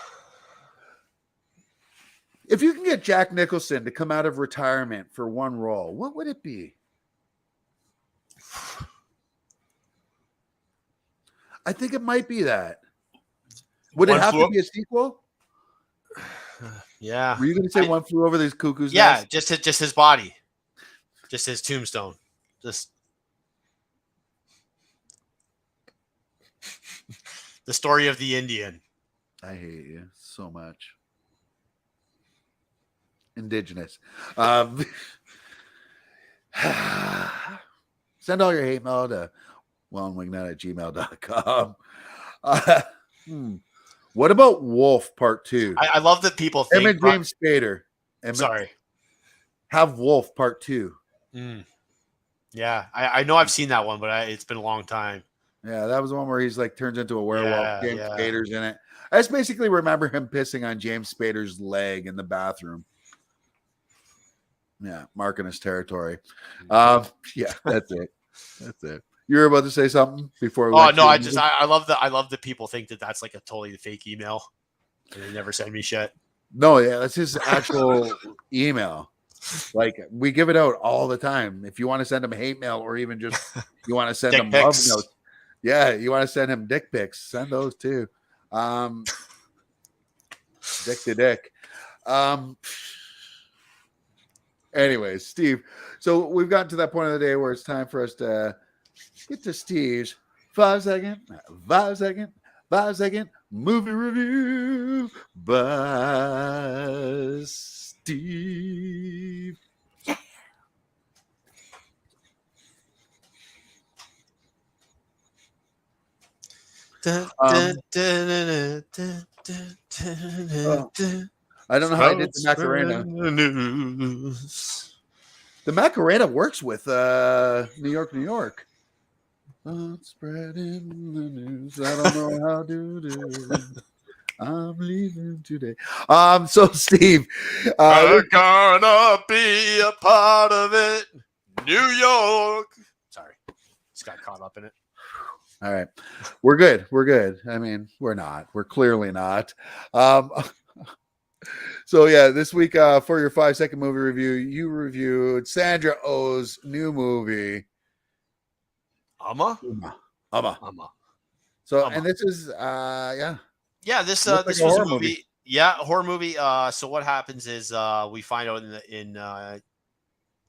Speaker 3: If you can get Jack Nicholson to come out of retirement for one role, what would it be? I think it might be that. Would it have to be a sequel?
Speaker 4: Yeah.
Speaker 3: Were you going to say One Flew Over the Cuckoo's
Speaker 4: Nest?
Speaker 3: Nest?
Speaker 4: Yeah, just his body. Just his tombstone. Just the story of the Indian.
Speaker 3: I hate you so much. Indigenous. Send all your hate mail to wellandwingnut@gmail.com. What about Wolf Part 2?
Speaker 4: I love that people think
Speaker 3: Emmett James Spader.
Speaker 4: Sorry.
Speaker 3: Have Wolf Part 2.
Speaker 4: Yeah, I know I've seen that one, but it's been a long time.
Speaker 3: Yeah, that was the one where he's like turns into a werewolf.
Speaker 4: Yeah,
Speaker 3: James Spader's in it. I just basically remember him pissing on James Spader's leg in the bathroom. Yeah, marking his territory. Yeah, that's it. That's it. You were about to say something before.
Speaker 4: Oh no, I love that people think that that's like a totally fake email, and they never send me shit.
Speaker 3: No, yeah, that's his actual email. Like we give it out all the time. If you want to send him hate mail or even just you want to send
Speaker 4: Dick
Speaker 3: him love
Speaker 4: pics.
Speaker 3: notes, yeah, you want to send him dick pics, send those too. Dick to dick. Anyways, Steve. So we've gotten to that point of the day where it's time for us to get to Steve's 5 second movie review by Steve. I don't know how I did the Macarena. The Macarena works with New York, New York. Spreading the news. I don't know how to do. I'm leaving today. So Steve,
Speaker 4: I'm gonna be a part of it. New York. Sorry, just got caught up in it.
Speaker 3: All right, we're good. We're good. I mean, we're not. We're clearly not. So yeah, this week for your 5 second movie review, you reviewed Sandra Oh's new movie,
Speaker 4: Amma.
Speaker 3: So,
Speaker 4: Amma.
Speaker 3: and this is
Speaker 4: This
Speaker 3: Looks
Speaker 4: this
Speaker 3: like a
Speaker 4: was a
Speaker 3: horror
Speaker 4: movie.
Speaker 3: movie.
Speaker 4: Yeah, a horror movie. So what happens is we find out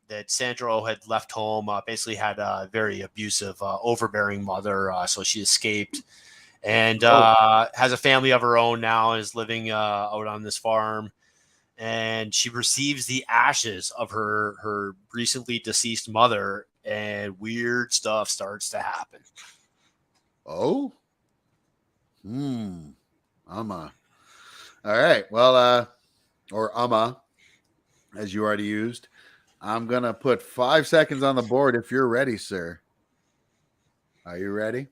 Speaker 4: that Sandra Oh had left home. Basically, had a very abusive, overbearing mother. So she escaped and has a family of her own now. And is living out on this farm. And she receives the ashes of her recently deceased mother, and weird stuff starts to happen.
Speaker 3: Oh, Amma. All right. Well, or Amma, as you already used. I'm gonna put 5 seconds on the board if you're ready, sir. Are you ready?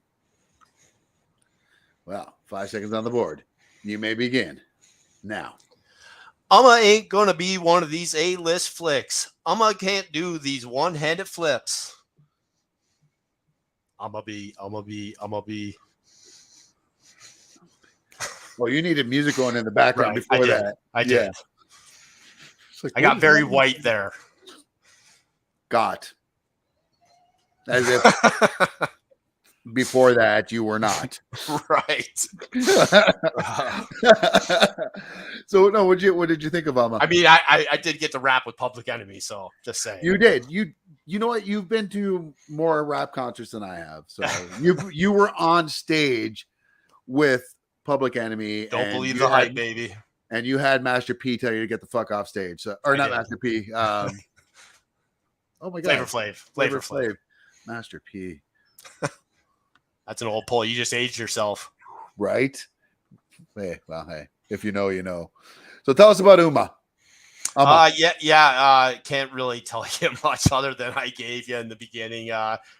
Speaker 3: Well, 5 seconds on the board. You may begin now.
Speaker 4: Amma ain't gonna be one of these A-list flicks. Amma can't do these one-handed flips. I'ma be.
Speaker 3: Well, you needed music going in the background
Speaker 4: Right,
Speaker 3: before that.
Speaker 4: I did.
Speaker 3: It's like,
Speaker 4: I
Speaker 3: what
Speaker 4: got
Speaker 3: is
Speaker 4: very
Speaker 3: that?
Speaker 4: white there.
Speaker 3: Got. As if before that you were not.
Speaker 4: Right.
Speaker 3: So no, what did you think of Amma?
Speaker 4: I mean, I did get the rap with Public Enemy, so just saying.
Speaker 3: You did. You know what? You've been to more rap concerts than I have. So you were on stage with Public Enemy.
Speaker 4: Don't believe the hype, baby.
Speaker 3: And you had Master P tell you to get the fuck off stage. So, or not Master P. Oh my god.
Speaker 4: Flavor Flav.
Speaker 3: Master P.
Speaker 4: That's an old poll. You just aged yourself.
Speaker 3: Right? Hey, if you know, you know. So tell us about Amma.
Speaker 4: Can't really tell you much other than I gave you in the beginning.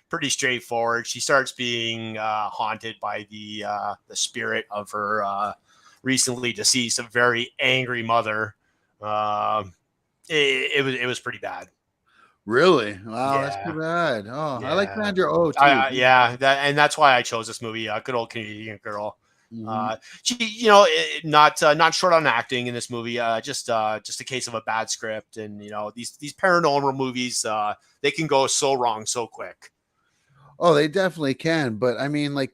Speaker 4: Pretty straightforward. She starts being haunted by the spirit of her recently deceased, a very angry mother. It was pretty bad.
Speaker 3: Really? Wow,
Speaker 4: Yeah.
Speaker 3: that's too bad. Oh,
Speaker 4: Yeah.
Speaker 3: I like Sandra Oh too.
Speaker 4: That's why I chose this movie. Good old Canadian girl.
Speaker 3: Mhm.
Speaker 4: She, not short on acting in this movie. Just a case of a bad script, and these paranormal movies, they can go so wrong so quick.
Speaker 3: Oh, they definitely can. But I mean, like,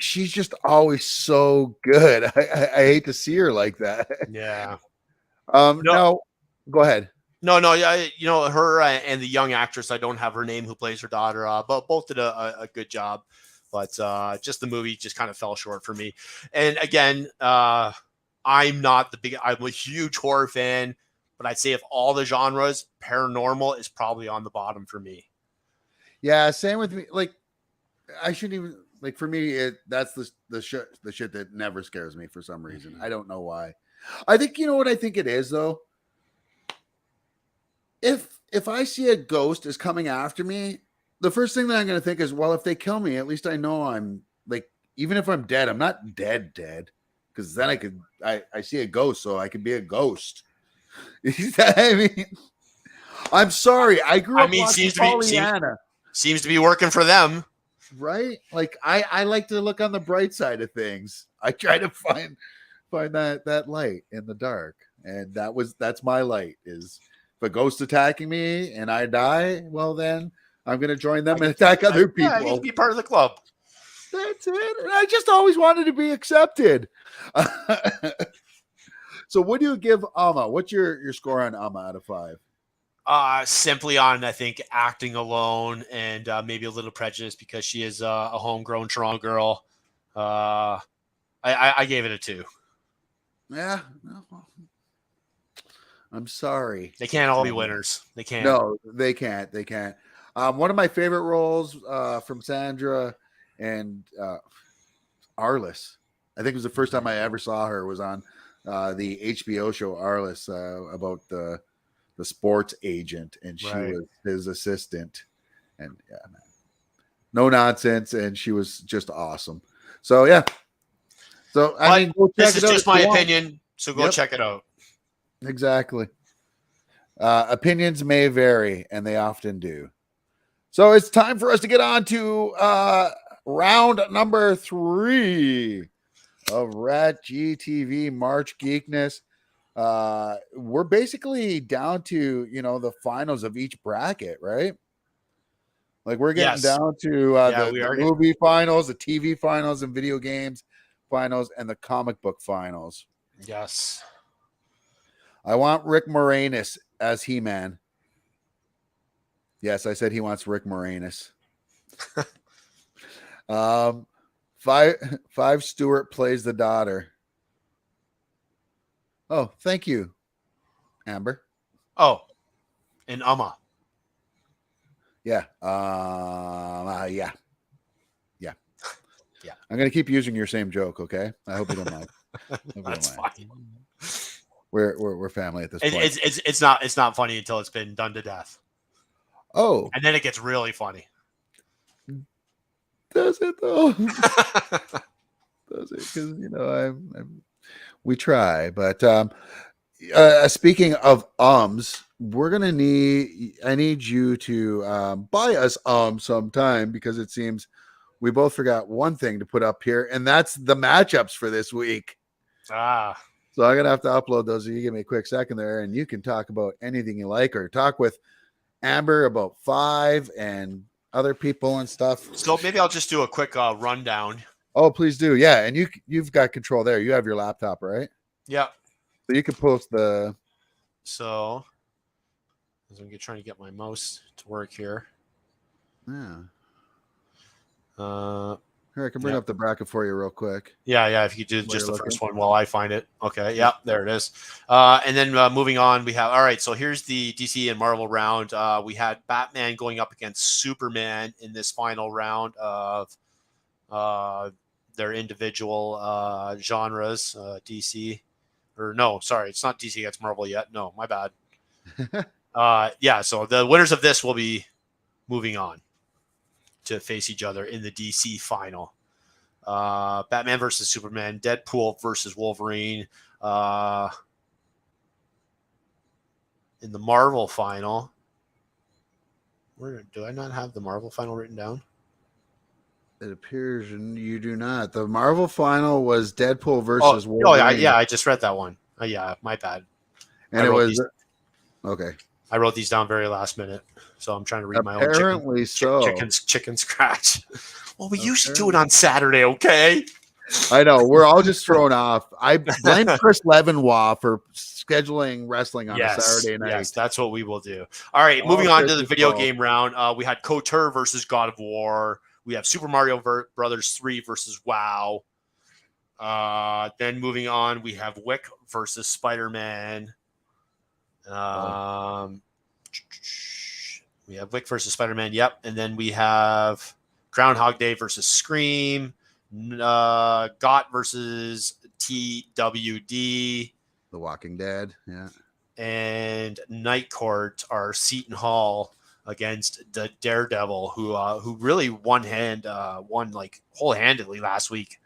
Speaker 3: she's just always so good. I hate to see her like that.
Speaker 4: Yeah.
Speaker 3: No, go ahead.
Speaker 4: No, her and the young actress, I don't have her name, who plays her daughter, but both did a good job. But just the movie just kind of fell short for me. And again, I'm a huge horror fan, but I'd say of all the genres, paranormal is probably on the bottom for me.
Speaker 3: Yeah, same with me. Like, I shouldn't even, like, for me, that's the shit that never scares me for some reason. I don't know why. I think, you know what I think it is, though? If I see a ghost is coming after me, the first thing that I'm going to think is, well, if they kill me, at least I know I'm, like, even if I'm dead, I'm not dead, because then I see a ghost, so I could be a ghost. I mean, I'm sorry. I grew up watching Pollyanna.
Speaker 4: Seems to be working for them.
Speaker 3: Right? Like, I like to look on the bright side of things. I try to find find that light in the dark. And that's my light. Is if a ghost attacking me and I die, well then I'm gonna join them and attack other people.
Speaker 4: Yeah, you can be part of the club.
Speaker 3: That's it. And I just always wanted to be accepted. So what do you give Amma? What's your score on Amma out of 5?
Speaker 4: Simply on, I think, acting alone and maybe a little prejudice because she is a homegrown Toronto girl. I gave it a 2.
Speaker 3: Yeah. I'm sorry.
Speaker 4: They can't all be winners. They can't.
Speaker 3: No, they can't. They can't. One of my favorite roles from Sandra and Arliss. I think it was the first time I ever saw her was on the HBO show Arliss about the sports agent, and she was his assistant. And yeah, man, no nonsense, and she was just awesome. So yeah. So I mean, go check
Speaker 4: this is
Speaker 3: it out
Speaker 4: just my opinion. So go check it out.
Speaker 3: Exactly. Opinions may vary, and they often do. So it's time for us to get on to round number 3 of RaTG TV March Geekness. We're basically down to the finals of each bracket, right? Like we're getting down to the movie finals, the TV finals, and video games finals, and the comic book finals.
Speaker 4: Yes.
Speaker 3: I want Rick Moranis as He-Man. Yes, I said he wants Rick Moranis. Five Stewart plays the daughter. Oh, thank you, Amber.
Speaker 4: Oh, and Amma.
Speaker 3: Yeah. Yeah. I'm gonna keep using your same joke. Okay. I hope you don't mind.
Speaker 4: That's fine.
Speaker 3: We're family at this point.
Speaker 4: It's not funny until it's been done to death.
Speaker 3: Oh,
Speaker 4: and then it gets really funny.
Speaker 3: Does it though? Does it? Because we try. But speaking of we're gonna I need you to buy us sometime, because it seems we both forgot one thing to put up here, and that's the matchups for this week. So I'm gonna have to upload those. You give me a quick second there, and you can talk about anything you like, or talk with Amber about 5 and other people and stuff.
Speaker 4: So maybe I'll just do a quick rundown.
Speaker 3: Oh, please do. Yeah, and you've got control there. You have your laptop, right?
Speaker 4: Yeah.
Speaker 3: So you can post the.
Speaker 4: So I'm trying to get my mouse to work here.
Speaker 3: Yeah. Here, I can bring up the bracket for you real quick.
Speaker 4: Yeah. If you do just the first one while I find it. Okay. Yeah, there it is. And then moving on, we have, all right, so here's the DC and Marvel round. We had Batman going up against Superman in this final round of their individual genres. DC, or no, sorry, it's not DC against Marvel yet. No, my bad. Yeah, so the winners of this will be moving on to face each other in the DC final. Batman versus Superman, Deadpool versus Wolverine. In the Marvel final, do I not have the Marvel final written down?
Speaker 3: It appears you do not. The Marvel final was Deadpool versus Wolverine.
Speaker 4: Oh, yeah, I just read that one. Yeah, my bad.
Speaker 3: And it was okay.
Speaker 4: I wrote these down very last minute, so I'm trying to read my own chicken scratch. Well, we used to do it on Saturday, okay?
Speaker 3: I know. We're all just thrown off. I blame Chris Levenwa for scheduling wrestling on a Saturday night.
Speaker 4: Yes, that's what we will do. All right, moving on to the video game round. We had KOTOR versus God of War. We have Super Mario Brothers 3 versus WoW. Then moving on, we have Wick versus Spider-Man. We have Wick versus Spider-Man. Yep. And then we have Groundhog Day versus Scream. GOT versus TWD.
Speaker 3: The Walking Dead. Yeah.
Speaker 4: And Night Court are Seton Hall against the Daredevil, who really won like whole-handedly last week.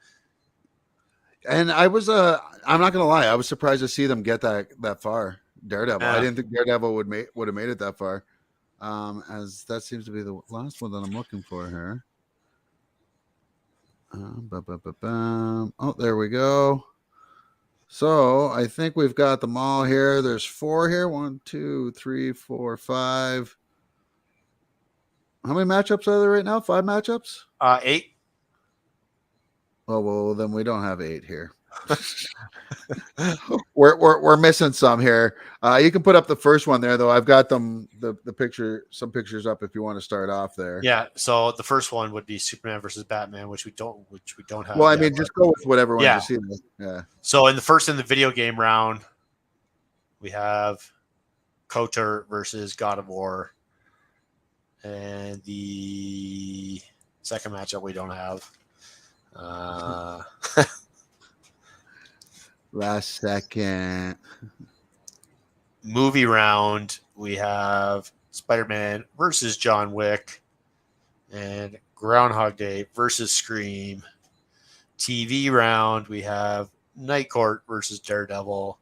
Speaker 4: And
Speaker 3: I was I'm not gonna lie, I was surprised to see them get that far. Daredevil. I didn't think Daredevil would have made it that far. As that seems to be the last one that I'm looking for here. Oh, there we go. So I think we've got them all here. There's 4 here. 1, 2, 3, 4, 5. How many matchups are there right now? 5 matchups?
Speaker 4: 8.
Speaker 3: Oh, well, then we don't have 8 here. we're missing some here. You can put up the first one there, though. I've got them some pictures up if you want to start off there.
Speaker 4: Yeah. So the first one would be Superman versus Batman, which we don't have.
Speaker 3: Well, I
Speaker 4: yet,
Speaker 3: mean, just go with whatever one
Speaker 4: Yeah.
Speaker 3: you see. Yeah.
Speaker 4: So in the video game round, we have Kotor versus God of War, and the second matchup we don't have.
Speaker 3: Last second.
Speaker 4: Movie round, we have Spider-Man versus John Wick, and Groundhog Day versus Scream. TV round, we have Night Court versus Daredevil,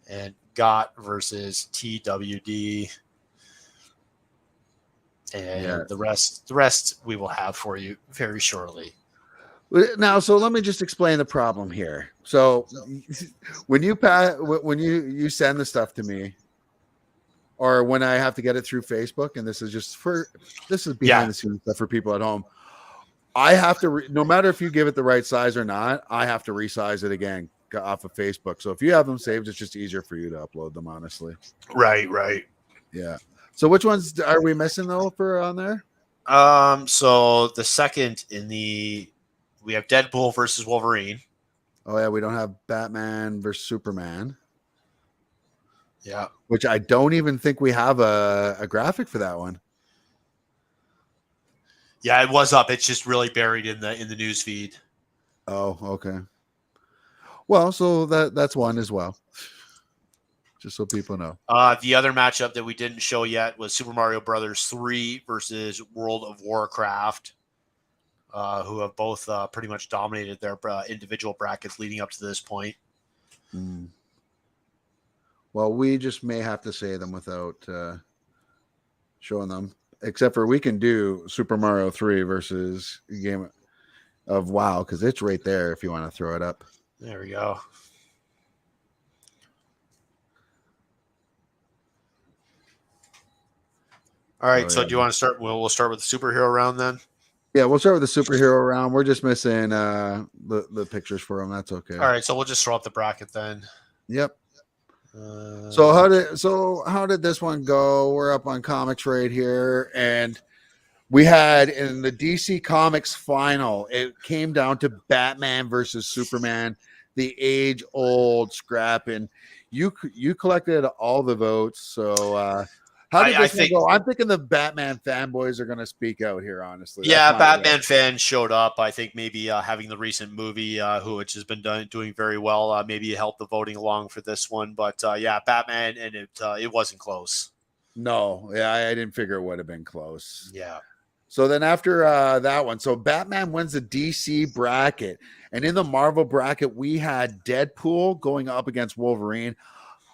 Speaker 4: and GOT versus TWD. And the rest we will have for you very shortly.
Speaker 3: Now, so let me just explain the problem here. So when you send the stuff to me, or when I have to get it through Facebook, and this is behind the scenes stuff for people at home, I have to no matter if you give it the right size or not, I have to resize it again off of Facebook. So if you have them saved, it's just easier for you to upload them, honestly.
Speaker 4: Right.
Speaker 3: Yeah. So which ones are we missing though for on there?
Speaker 4: So the second we have Deadpool versus Wolverine.
Speaker 3: Oh yeah, we don't have Batman versus Superman.
Speaker 4: Yeah.
Speaker 3: Which I don't even think we have a graphic for that one.
Speaker 4: Yeah, it was up. It's just really buried in the news feed.
Speaker 3: Oh, okay. Well, so that's one as well. Just so people know.
Speaker 4: The other matchup that we didn't show yet was Super Mario Brothers 3 versus World of Warcraft, who have both pretty much dominated their individual brackets leading up to this point.
Speaker 3: Mm. Well, we just may have to say them without showing them. Except for we can do Super Mario 3 versus Game of WoW, because it's right there if you want to throw it up.
Speaker 4: There we go. All right, so do you want to start? We'll start with the superhero round then.
Speaker 3: Yeah, we'll start with the superhero round. We're just missing the pictures for them. That's okay.
Speaker 4: All right, so we'll just throw up the bracket then.
Speaker 3: Yep. So how did this one go? We're up on comics right here, and we had in the DC Comics final, it came down to Batman versus Superman, the age-old scrap, and you collected all the votes. So how did this one go? I'm thinking the Batman fanboys are going to speak out here, honestly.
Speaker 4: Yeah, Batman fans showed up. I think maybe having the recent movie, which has been doing very well, maybe helped the voting along for this one. But yeah, Batman, and it wasn't close.
Speaker 3: No, yeah, I didn't figure it would have been close.
Speaker 4: Yeah.
Speaker 3: So then after that one, so Batman wins the DC bracket. And in the Marvel bracket, we had Deadpool going up against Wolverine.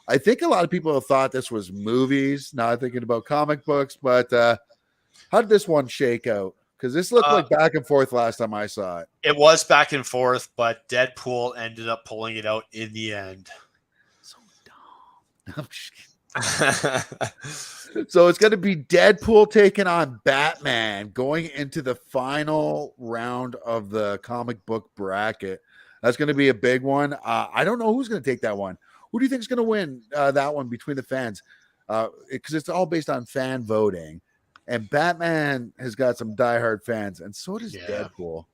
Speaker 3: I think a lot of people have thought this was movies, not thinking about comic books. But how did this one shake out? Because this looked like back and forth last time I saw it.
Speaker 4: It was back and forth, but Deadpool ended up pulling it out in the end.
Speaker 3: So dumb. So it's going to be Deadpool taking on Batman going into the final round of the comic book bracket. That's going to be a big one. I don't know who's going to take that one. Who do you think is going to win that one between the fans? Because it's all based on fan voting. And Batman has got some diehard fans, and so does Deadpool.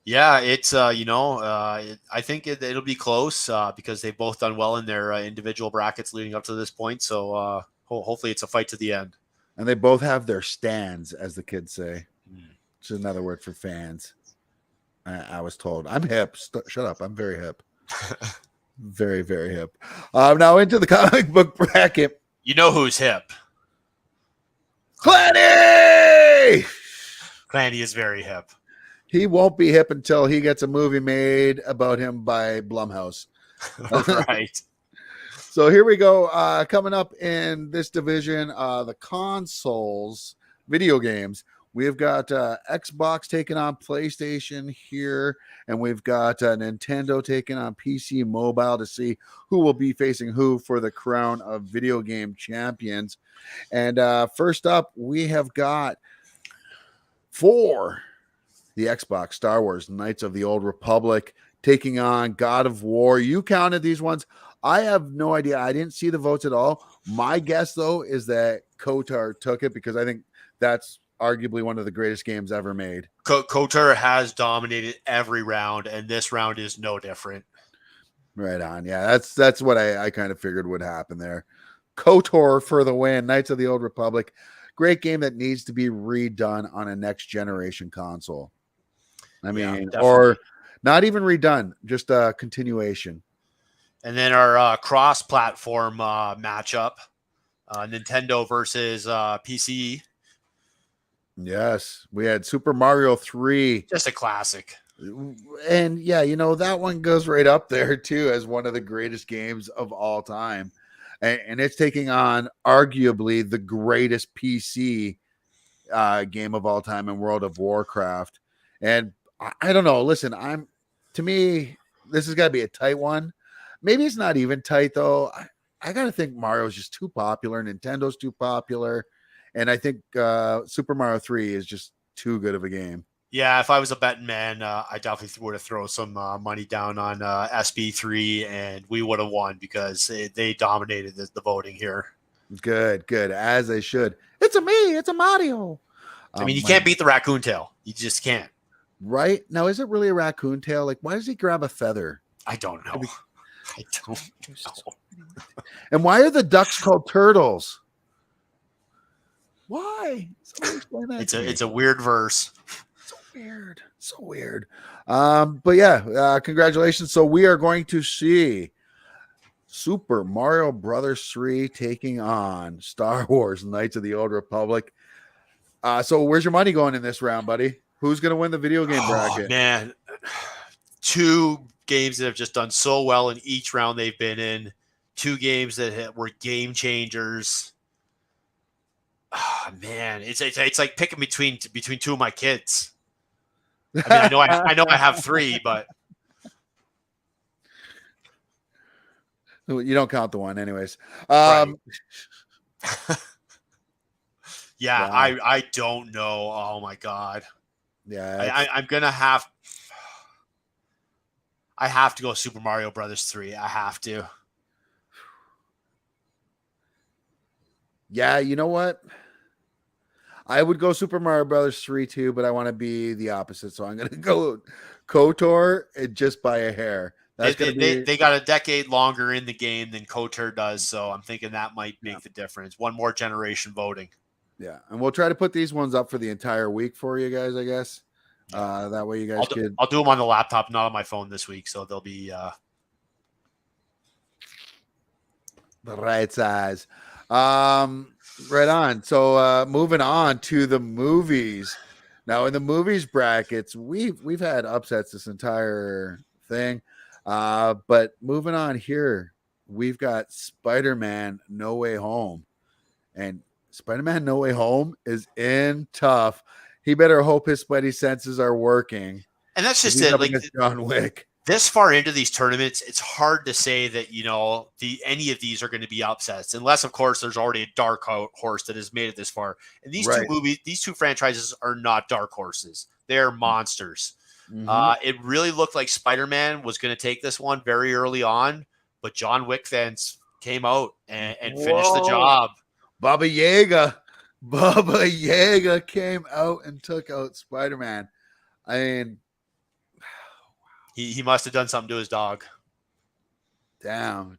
Speaker 4: Yeah, it's I think it'll be close because they've both done well in their individual brackets leading up to this point. So hopefully it's a fight to the end.
Speaker 3: And they both have their stands, as the kids say. Which is another word for fans. I was told. I'm hip. Shut up. I'm very hip. Very, very hip. Now into the comic book bracket.
Speaker 4: You know who's hip?
Speaker 3: Clanny!
Speaker 4: Clanny is very hip.
Speaker 3: He won't be hip until he gets a movie made about him by Blumhouse.
Speaker 4: Right.
Speaker 3: So here we go. Coming up in this division, the consoles, video games. We've got Xbox taking on PlayStation here, and we've got Nintendo taking on PC Mobile to see who will be facing who for the crown of video game champions. And first up, we have got for the Xbox Star Wars Knights of the Old Republic taking on God of War. You counted these ones. I have no idea. I didn't see the votes at all. My guess, though, is that KOTOR took it because I think that's arguably one of the greatest games ever made.
Speaker 4: KOTOR has dominated every round, and this round is no different.
Speaker 3: Right on. Yeah, that's what I kind of figured would happen there. KOTOR for the win. Knights of the Old Republic. Great game that needs to be redone on a next generation console. I mean, or not even redone, just a continuation.
Speaker 4: And then our cross-platform matchup, Nintendo versus PC.
Speaker 3: Yes, we had Super Mario 3.
Speaker 4: Just a classic.
Speaker 3: And yeah, that one goes right up there too as one of the greatest games of all time. And it's taking on arguably the greatest PC game of all time in World of Warcraft. And I don't know. Listen, to me, this has got to be a tight one. Maybe it's not even tight though. I got to think Mario's just too popular. Nintendo's too popular. And I think Super Mario 3 is just too good of a game.
Speaker 4: Yeah, if I was a betting man, I definitely would have thrown some money down on SB3, and we would have won because they dominated the voting here.
Speaker 3: Good, as they should. It's a Mario.
Speaker 4: I mean, you can't beat the raccoon tail. You just can't.
Speaker 3: Right? Now, is it really a raccoon tail? Like, why does he grab a feather?
Speaker 4: I don't know. I don't know.
Speaker 3: And why are the ducks called turtles? Why?
Speaker 4: It's a weird verse.
Speaker 3: So weird. But yeah, congratulations. So we are going to see Super Mario Brothers 3 taking on Star Wars Knights of the Old Republic. So where's your money going in this round, buddy? Who's going to win the video game bracket?
Speaker 4: Man, two games that have just done so well in each round they've been in. Two games that were game changers. Oh, man, it's like picking between two of my kids. I mean, I know I have three, but
Speaker 3: you don't count the one, anyways.
Speaker 4: Right. Yeah, wow. I don't know. Oh my god.
Speaker 3: Yeah,
Speaker 4: I'm gonna have. I have to go Super Mario Brothers 3. I have to.
Speaker 3: Yeah, you know what? I would go Super Mario Brothers 3 too, but I want to be the opposite. So I'm going to go KOTOR just by a hair.
Speaker 4: They got a decade longer in the game than KOTOR does, so I'm thinking that might make the difference. One more generation voting.
Speaker 3: Yeah, and we'll try to put these ones up for the entire week for you guys, I guess. That way you guys could.
Speaker 4: I'll do them on the laptop, not on my phone this week, so they'll be
Speaker 3: the right size. Right on. So moving on to the movies. Now in the movies brackets, we've had upsets this entire thing. But moving on here, we've got Spider-Man No Way Home. And Spider-Man No Way Home is in tough. He better hope his spidey senses are working.
Speaker 4: And that's just it. Like
Speaker 3: John Wick.
Speaker 4: This far into these tournaments, it's hard to say that, any of these are going to be upsets, unless, of course, there's already a dark horse that has made it this far. And these these two franchises are not dark horses. They're monsters. Mm-hmm. It really looked like Spider-Man was going to take this one very early on, but John Wick fans came out and finished the job.
Speaker 3: Baba Yaga came out and took out Spider-Man. I mean,
Speaker 4: he must have done something to his dog.
Speaker 3: Damn.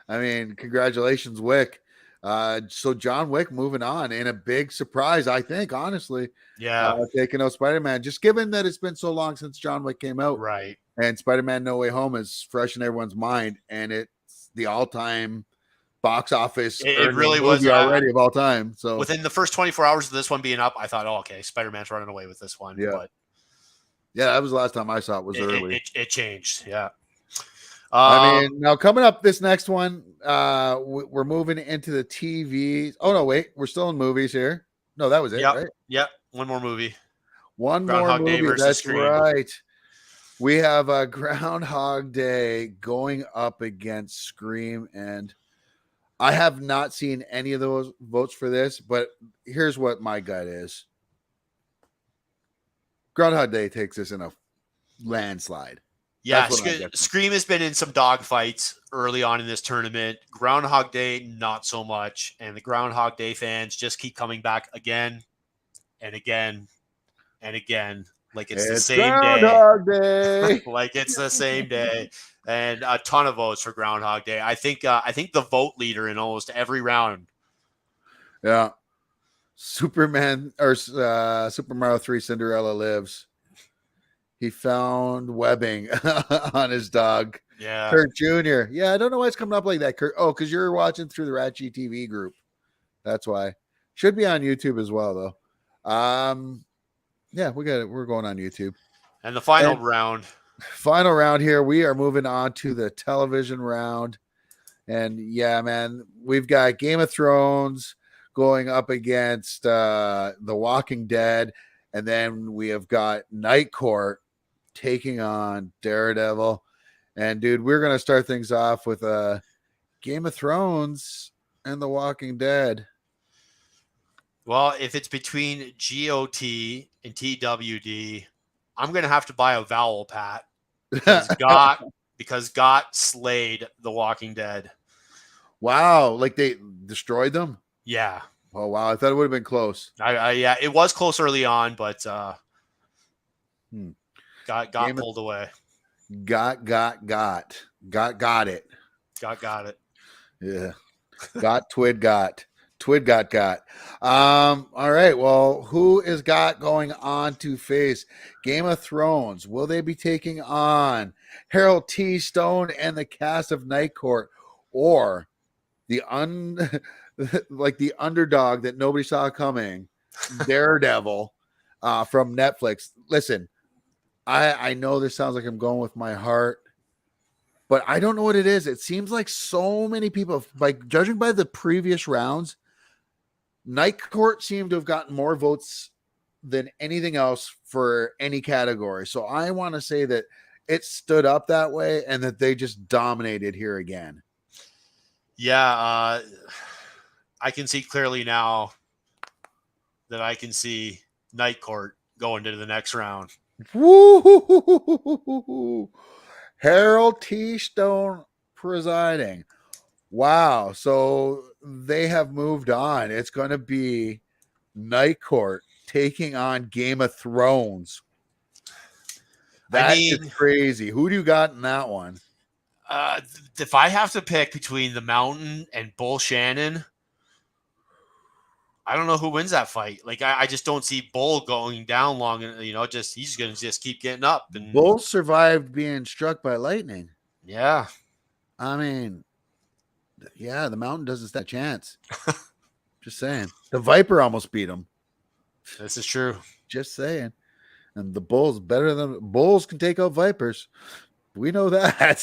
Speaker 3: I mean, congratulations, Wick. So John Wick moving on in a big surprise, I think, honestly.
Speaker 4: Yeah.
Speaker 3: Taking out Spider-Man, just given that it's been so long since John Wick came out.
Speaker 4: Right.
Speaker 3: And Spider-Man No Way Home is fresh in everyone's mind, and it's the all-time box office.
Speaker 4: It really was
Speaker 3: already of all time. So
Speaker 4: within the first 24 hours of this one being up, I thought, okay, Spider-Man's running away with this one.
Speaker 3: Yeah.
Speaker 4: But
Speaker 3: yeah, that was the last time I saw it. Was early.
Speaker 4: It changed. Yeah.
Speaker 3: I mean, now coming up this next one, we're moving into the TV. Oh no, wait, we're still in movies here. No, that was it, right?
Speaker 4: Yep. One more movie.
Speaker 3: One
Speaker 4: Groundhog
Speaker 3: more
Speaker 4: Day
Speaker 3: movie.
Speaker 4: versus
Speaker 3: That's
Speaker 4: Scream.
Speaker 3: right. We have a Groundhog Day going up against Scream, and I have not seen any of those votes for this, but here's what my gut is. Groundhog Day takes this in a landslide.
Speaker 4: Yeah,
Speaker 3: That's what I get.
Speaker 4: Scream has been in some dogfights early on in this tournament. Groundhog Day, not so much. And the Groundhog Day fans just keep coming back again and again and again. Like it's the same
Speaker 3: Groundhog
Speaker 4: day.
Speaker 3: Day.
Speaker 4: Like it's the same day. And a ton of votes for Groundhog Day. I think the vote leader in almost every round.
Speaker 3: Yeah. Superman or Super Mario 3 Cinderella Lives. He found webbing on his dog.
Speaker 4: Yeah.
Speaker 3: Kurt Jr. Yeah, I don't know why it's coming up like that, Kurt. Oh, because you're watching through the RaTG TV group. That's why. Should be on YouTube as well, though. Yeah, we got it. We're going on YouTube.
Speaker 4: And the final round.
Speaker 3: Final round here. We are moving on to the television round. And yeah, man, we've got Game of Thrones going up against The Walking Dead. And then we have got Night Court taking on Daredevil. And dude, we're going to start things off with Game of Thrones and The Walking Dead.
Speaker 4: Well, if it's between GOT and TWD, I'm going to have to buy a vowel, Pat. Because GOT slayed The Walking Dead.
Speaker 3: Wow, like they destroyed them?
Speaker 4: Yeah.
Speaker 3: Oh, wow. I thought it would have been close.
Speaker 4: Yeah, it was close early on, but got pulled away.
Speaker 3: Got it.
Speaker 4: Got it.
Speaker 3: Yeah. Twid got. All right. Well, who is going on to face Game of Thrones? Will they be taking on Harold T. Stone and the cast of Night Court, or the underdog that nobody saw coming, Daredevil from Netflix? Listen, I know this sounds like I'm going with my heart, but I don't know what it is. It seems like so many people, like judging by the previous rounds, Night Court seemed to have gotten more votes than anything else for any category. So I want to say that it stood up that way and that they just dominated here again.
Speaker 4: Yeah, I can see clearly now that I can see Night Court going to the next round.
Speaker 3: Woo! Harold T. Stone presiding. Wow. So they have moved on. It's going to be Night Court taking on Game of Thrones. That is crazy. Who do you got in that one?
Speaker 4: If I have to pick between the Mountain and Bull Shannon, I don't know who wins that fight. Like I just don't see Bull going down long. He's going to just keep getting up. And
Speaker 3: Bull survived being struck by lightning.
Speaker 4: Yeah.
Speaker 3: I mean, yeah, the Mountain doesn't stand a chance. Just saying. The Viper almost beat him.
Speaker 4: This is true.
Speaker 3: Just saying. And the Bulls Bulls can take out Vipers. We know that.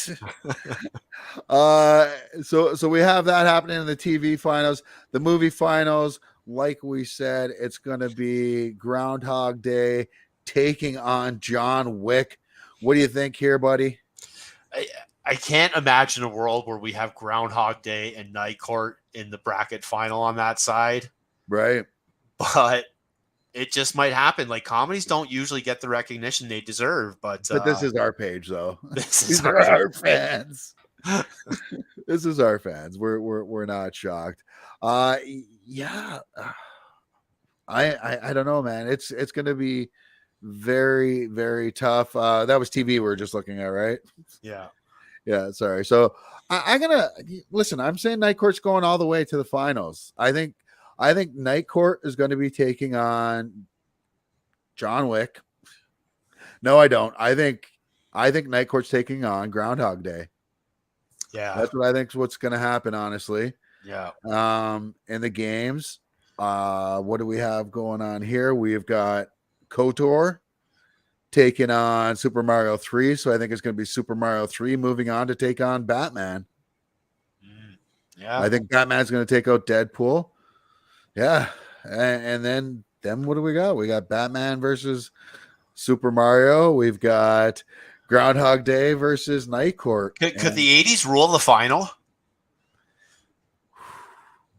Speaker 3: So we have that happening in the TV finals. The movie finals, like we said, it's going to be Groundhog Day taking on John Wick. What do you think here, buddy?
Speaker 4: I can't imagine a world where we have Groundhog Day and Night Court in the bracket final on that side.
Speaker 3: Right.
Speaker 4: But it just might happen. Like, comedies don't usually get the recognition they deserve. But
Speaker 3: this is our page, though.
Speaker 4: These
Speaker 3: are our fans. This is our fans. We're not shocked. Yeah. I don't know, man. It's going to be very, very tough. That was TV we were just looking at, right?
Speaker 4: Yeah.
Speaker 3: Yeah, sorry. So I'm gonna listen. I'm saying Night Court's going all the way to the finals. I think Night Court is going to be taking on John Wick. No, I don't. I think Night Court's taking on Groundhog Day.
Speaker 4: Yeah,
Speaker 3: that's what I think is what's going to happen. Honestly.
Speaker 4: Yeah.
Speaker 3: In the games, what do we have going on here? We've got KOTOR taking on Super Mario 3. So I think it's going to be Super Mario 3 moving on to take on Batman.
Speaker 4: Yeah.
Speaker 3: I think Batman's going to take out Deadpool. Yeah. And then then what do we got? We got Batman versus Super Mario. We've got Groundhog Day versus Night Court.
Speaker 4: Could the 80s rule the final?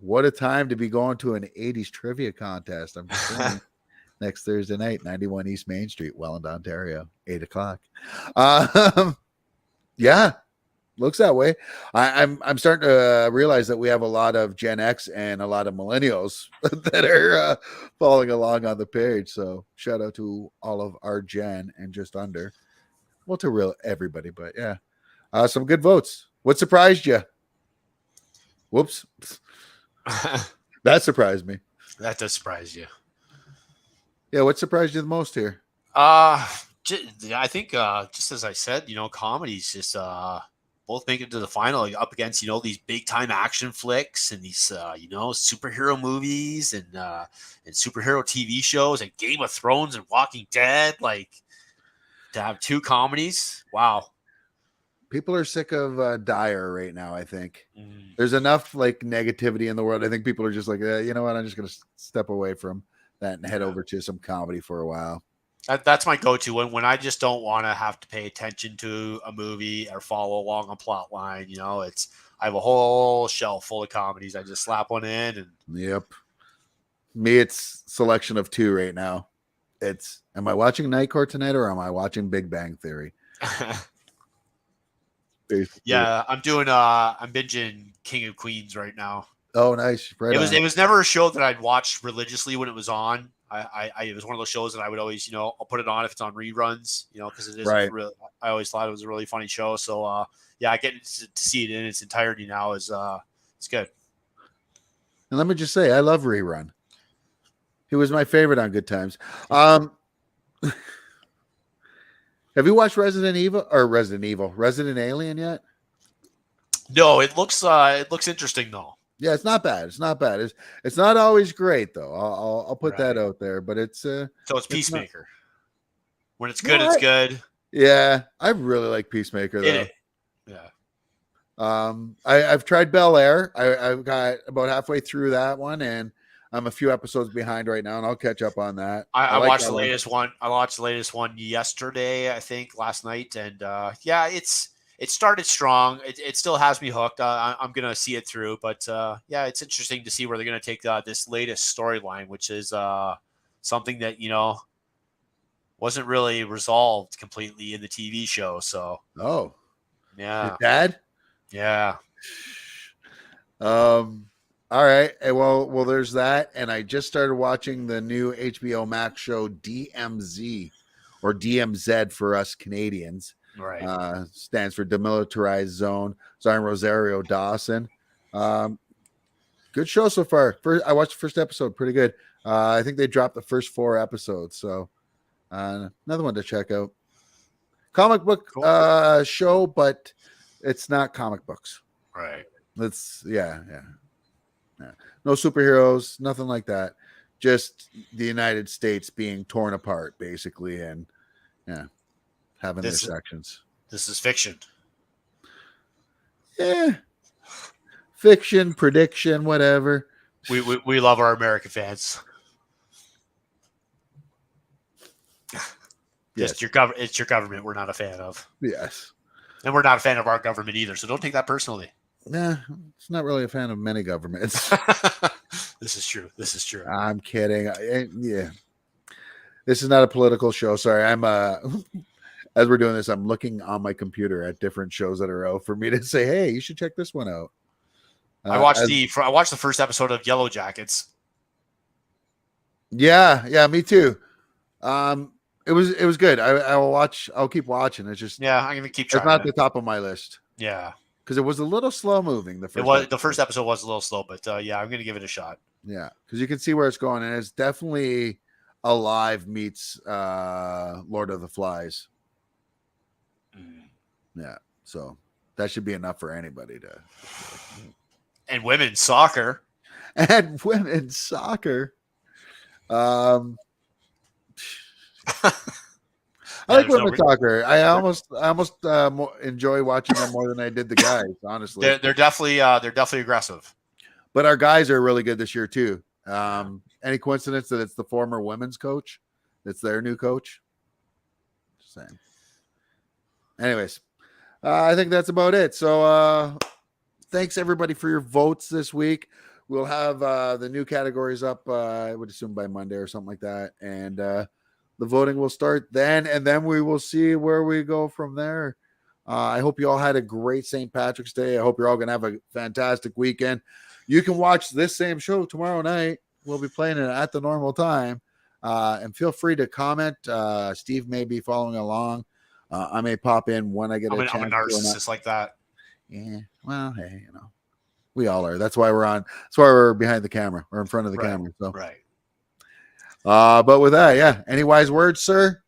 Speaker 3: What a time to be going to an 80s trivia contest. I'm just saying. Next Thursday night, 91 East Main Street, Welland, Ontario, 8 o'clock. Yeah, looks that way. I'm starting to realize that we have a lot of Gen X and a lot of millennials that are following along on the page. So shout out to all of our Gen and just under. Well, to real everybody, but yeah, some good votes. What surprised you? Whoops, that surprised me.
Speaker 4: That does surprise you.
Speaker 3: Yeah, what surprised you the most here?
Speaker 4: I think just as I said, comedies just both make it to the final up against these big time action flicks and these superhero movies and superhero TV shows and Game of Thrones and Walking Dead. Like, to have two comedies, wow.
Speaker 3: People are sick of Dyer right now. I think there's enough like negativity in the world. I think people are just like, you know what? I'm just going to step away from that and head over to some comedy for a while.
Speaker 4: That's my go-to when I just don't want to have to pay attention to a movie or follow along a plot line. I have a whole shelf full of comedies. I just slap one in and
Speaker 3: yep. Me, it's selection of two right now. It's, am I watching Night Court tonight or am I watching Big Bang Theory?
Speaker 4: Yeah, I'm binging King of Queens right now.
Speaker 3: Oh, nice. Right.
Speaker 4: It was never a show that I'd watched religiously when it was on. It was one of those shows that I would always, I'll put it on if it's on reruns, because it is really, I always thought it was a really funny show. So, I get to see it in its entirety now is it's good.
Speaker 3: And let me just say, I love Rerun. He was my favorite on Good Times. Have you watched Resident Alien yet?
Speaker 4: No, it looks interesting though.
Speaker 3: Yeah, it's not bad. It's not bad. It's not always great though. I'll put that out there, but it's
Speaker 4: so it's Peacemaker. When it's good, it's good.
Speaker 3: Yeah, I really like Peacemaker though.
Speaker 4: Yeah.
Speaker 3: I've tried Bel Air. I've got about halfway through that one, and I'm a few episodes behind right now, and I'll catch up on that.
Speaker 4: I watched the latest one. I watched the latest one yesterday, I think, last night, and it started strong. It still has me hooked. I'm going to see it through. But, it's interesting to see where they're going to take this latest storyline, which is something that, wasn't really resolved completely in the TV show. So, yeah.
Speaker 3: Your dad?
Speaker 4: Yeah.
Speaker 3: All right. Well, there's that. And I just started watching the new HBO Max show DMZ, or DMZ for us Canadians.
Speaker 4: Right.
Speaker 3: Stands for Demilitarized Zone. Starring Rosario Dawson. Good show so far. I watched the first episode. Pretty good. I think they dropped the first 4 episodes. So another one to check out. Comic book show, but it's not comic books.
Speaker 4: Right.
Speaker 3: It's yeah. No superheroes, nothing like that. Just the United States being torn apart, basically, and having their sections.
Speaker 4: This is fiction.
Speaker 3: Yeah. Fiction, prediction, whatever.
Speaker 4: We love our American fans.
Speaker 3: Yes.
Speaker 4: It's your government we're not a fan of.
Speaker 3: Yes.
Speaker 4: And we're not a fan of our government either, so don't take that personally.
Speaker 3: Nah, it's not really a fan of many governments.
Speaker 4: This is true.
Speaker 3: I'm kidding. Yeah. This is not a political show. Sorry. I'm as we're doing this, I'm looking on my computer at different shows that are out for me to say, hey, you should check this one out.
Speaker 4: I watched the first episode of Yellow Jackets.
Speaker 3: Yeah, me too. It was good. I'll keep watching. It's just
Speaker 4: I'm gonna keep trying.
Speaker 3: It's not the top of my list.
Speaker 4: Yeah.
Speaker 3: Because it was a little slow moving. The
Speaker 4: first episode was a little slow, but I'm gonna give it a shot.
Speaker 3: Yeah, because you can see where it's going, and it's definitely Alive meets Lord of the Flies. Yeah, so that should be enough for anybody to.
Speaker 4: And women's soccer.
Speaker 3: I like women's soccer. I almost enjoy watching them more than I did the guys. Honestly,
Speaker 4: they're definitely aggressive.
Speaker 3: But our guys are really good this year too. Any coincidence that it's the former women's coach? That's their new coach. Just saying. Anyways, I think that's about it. So thanks everybody for your votes this week. We'll have the new categories up, I would assume by Monday or something like that. And the voting will start then, and then we will see where we go from there. I hope you all had a great St. Patrick's Day. I hope you're all going to have a fantastic weekend. You can watch this same show tomorrow night. We'll be playing it at the normal time. And feel free to comment. Steve may be following along. I may pop in when I get a chance.
Speaker 4: I'm a narcissist like that.
Speaker 3: Yeah. Well, hey, we all are. That's why we're on. That's why we're behind the camera or in front of the camera. So
Speaker 4: right.
Speaker 3: But with that, yeah. Any wise words, sir?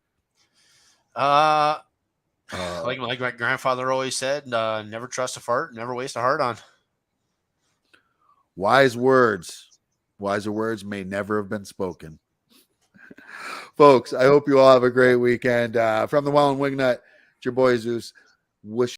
Speaker 4: Like my grandfather always said, never trust a fart, never waste a heart on.
Speaker 3: Wise words. Wiser words may never have been spoken. Folks, I hope you all have a great weekend. From the Well and Wingnut, it's your boy Zeus. Wish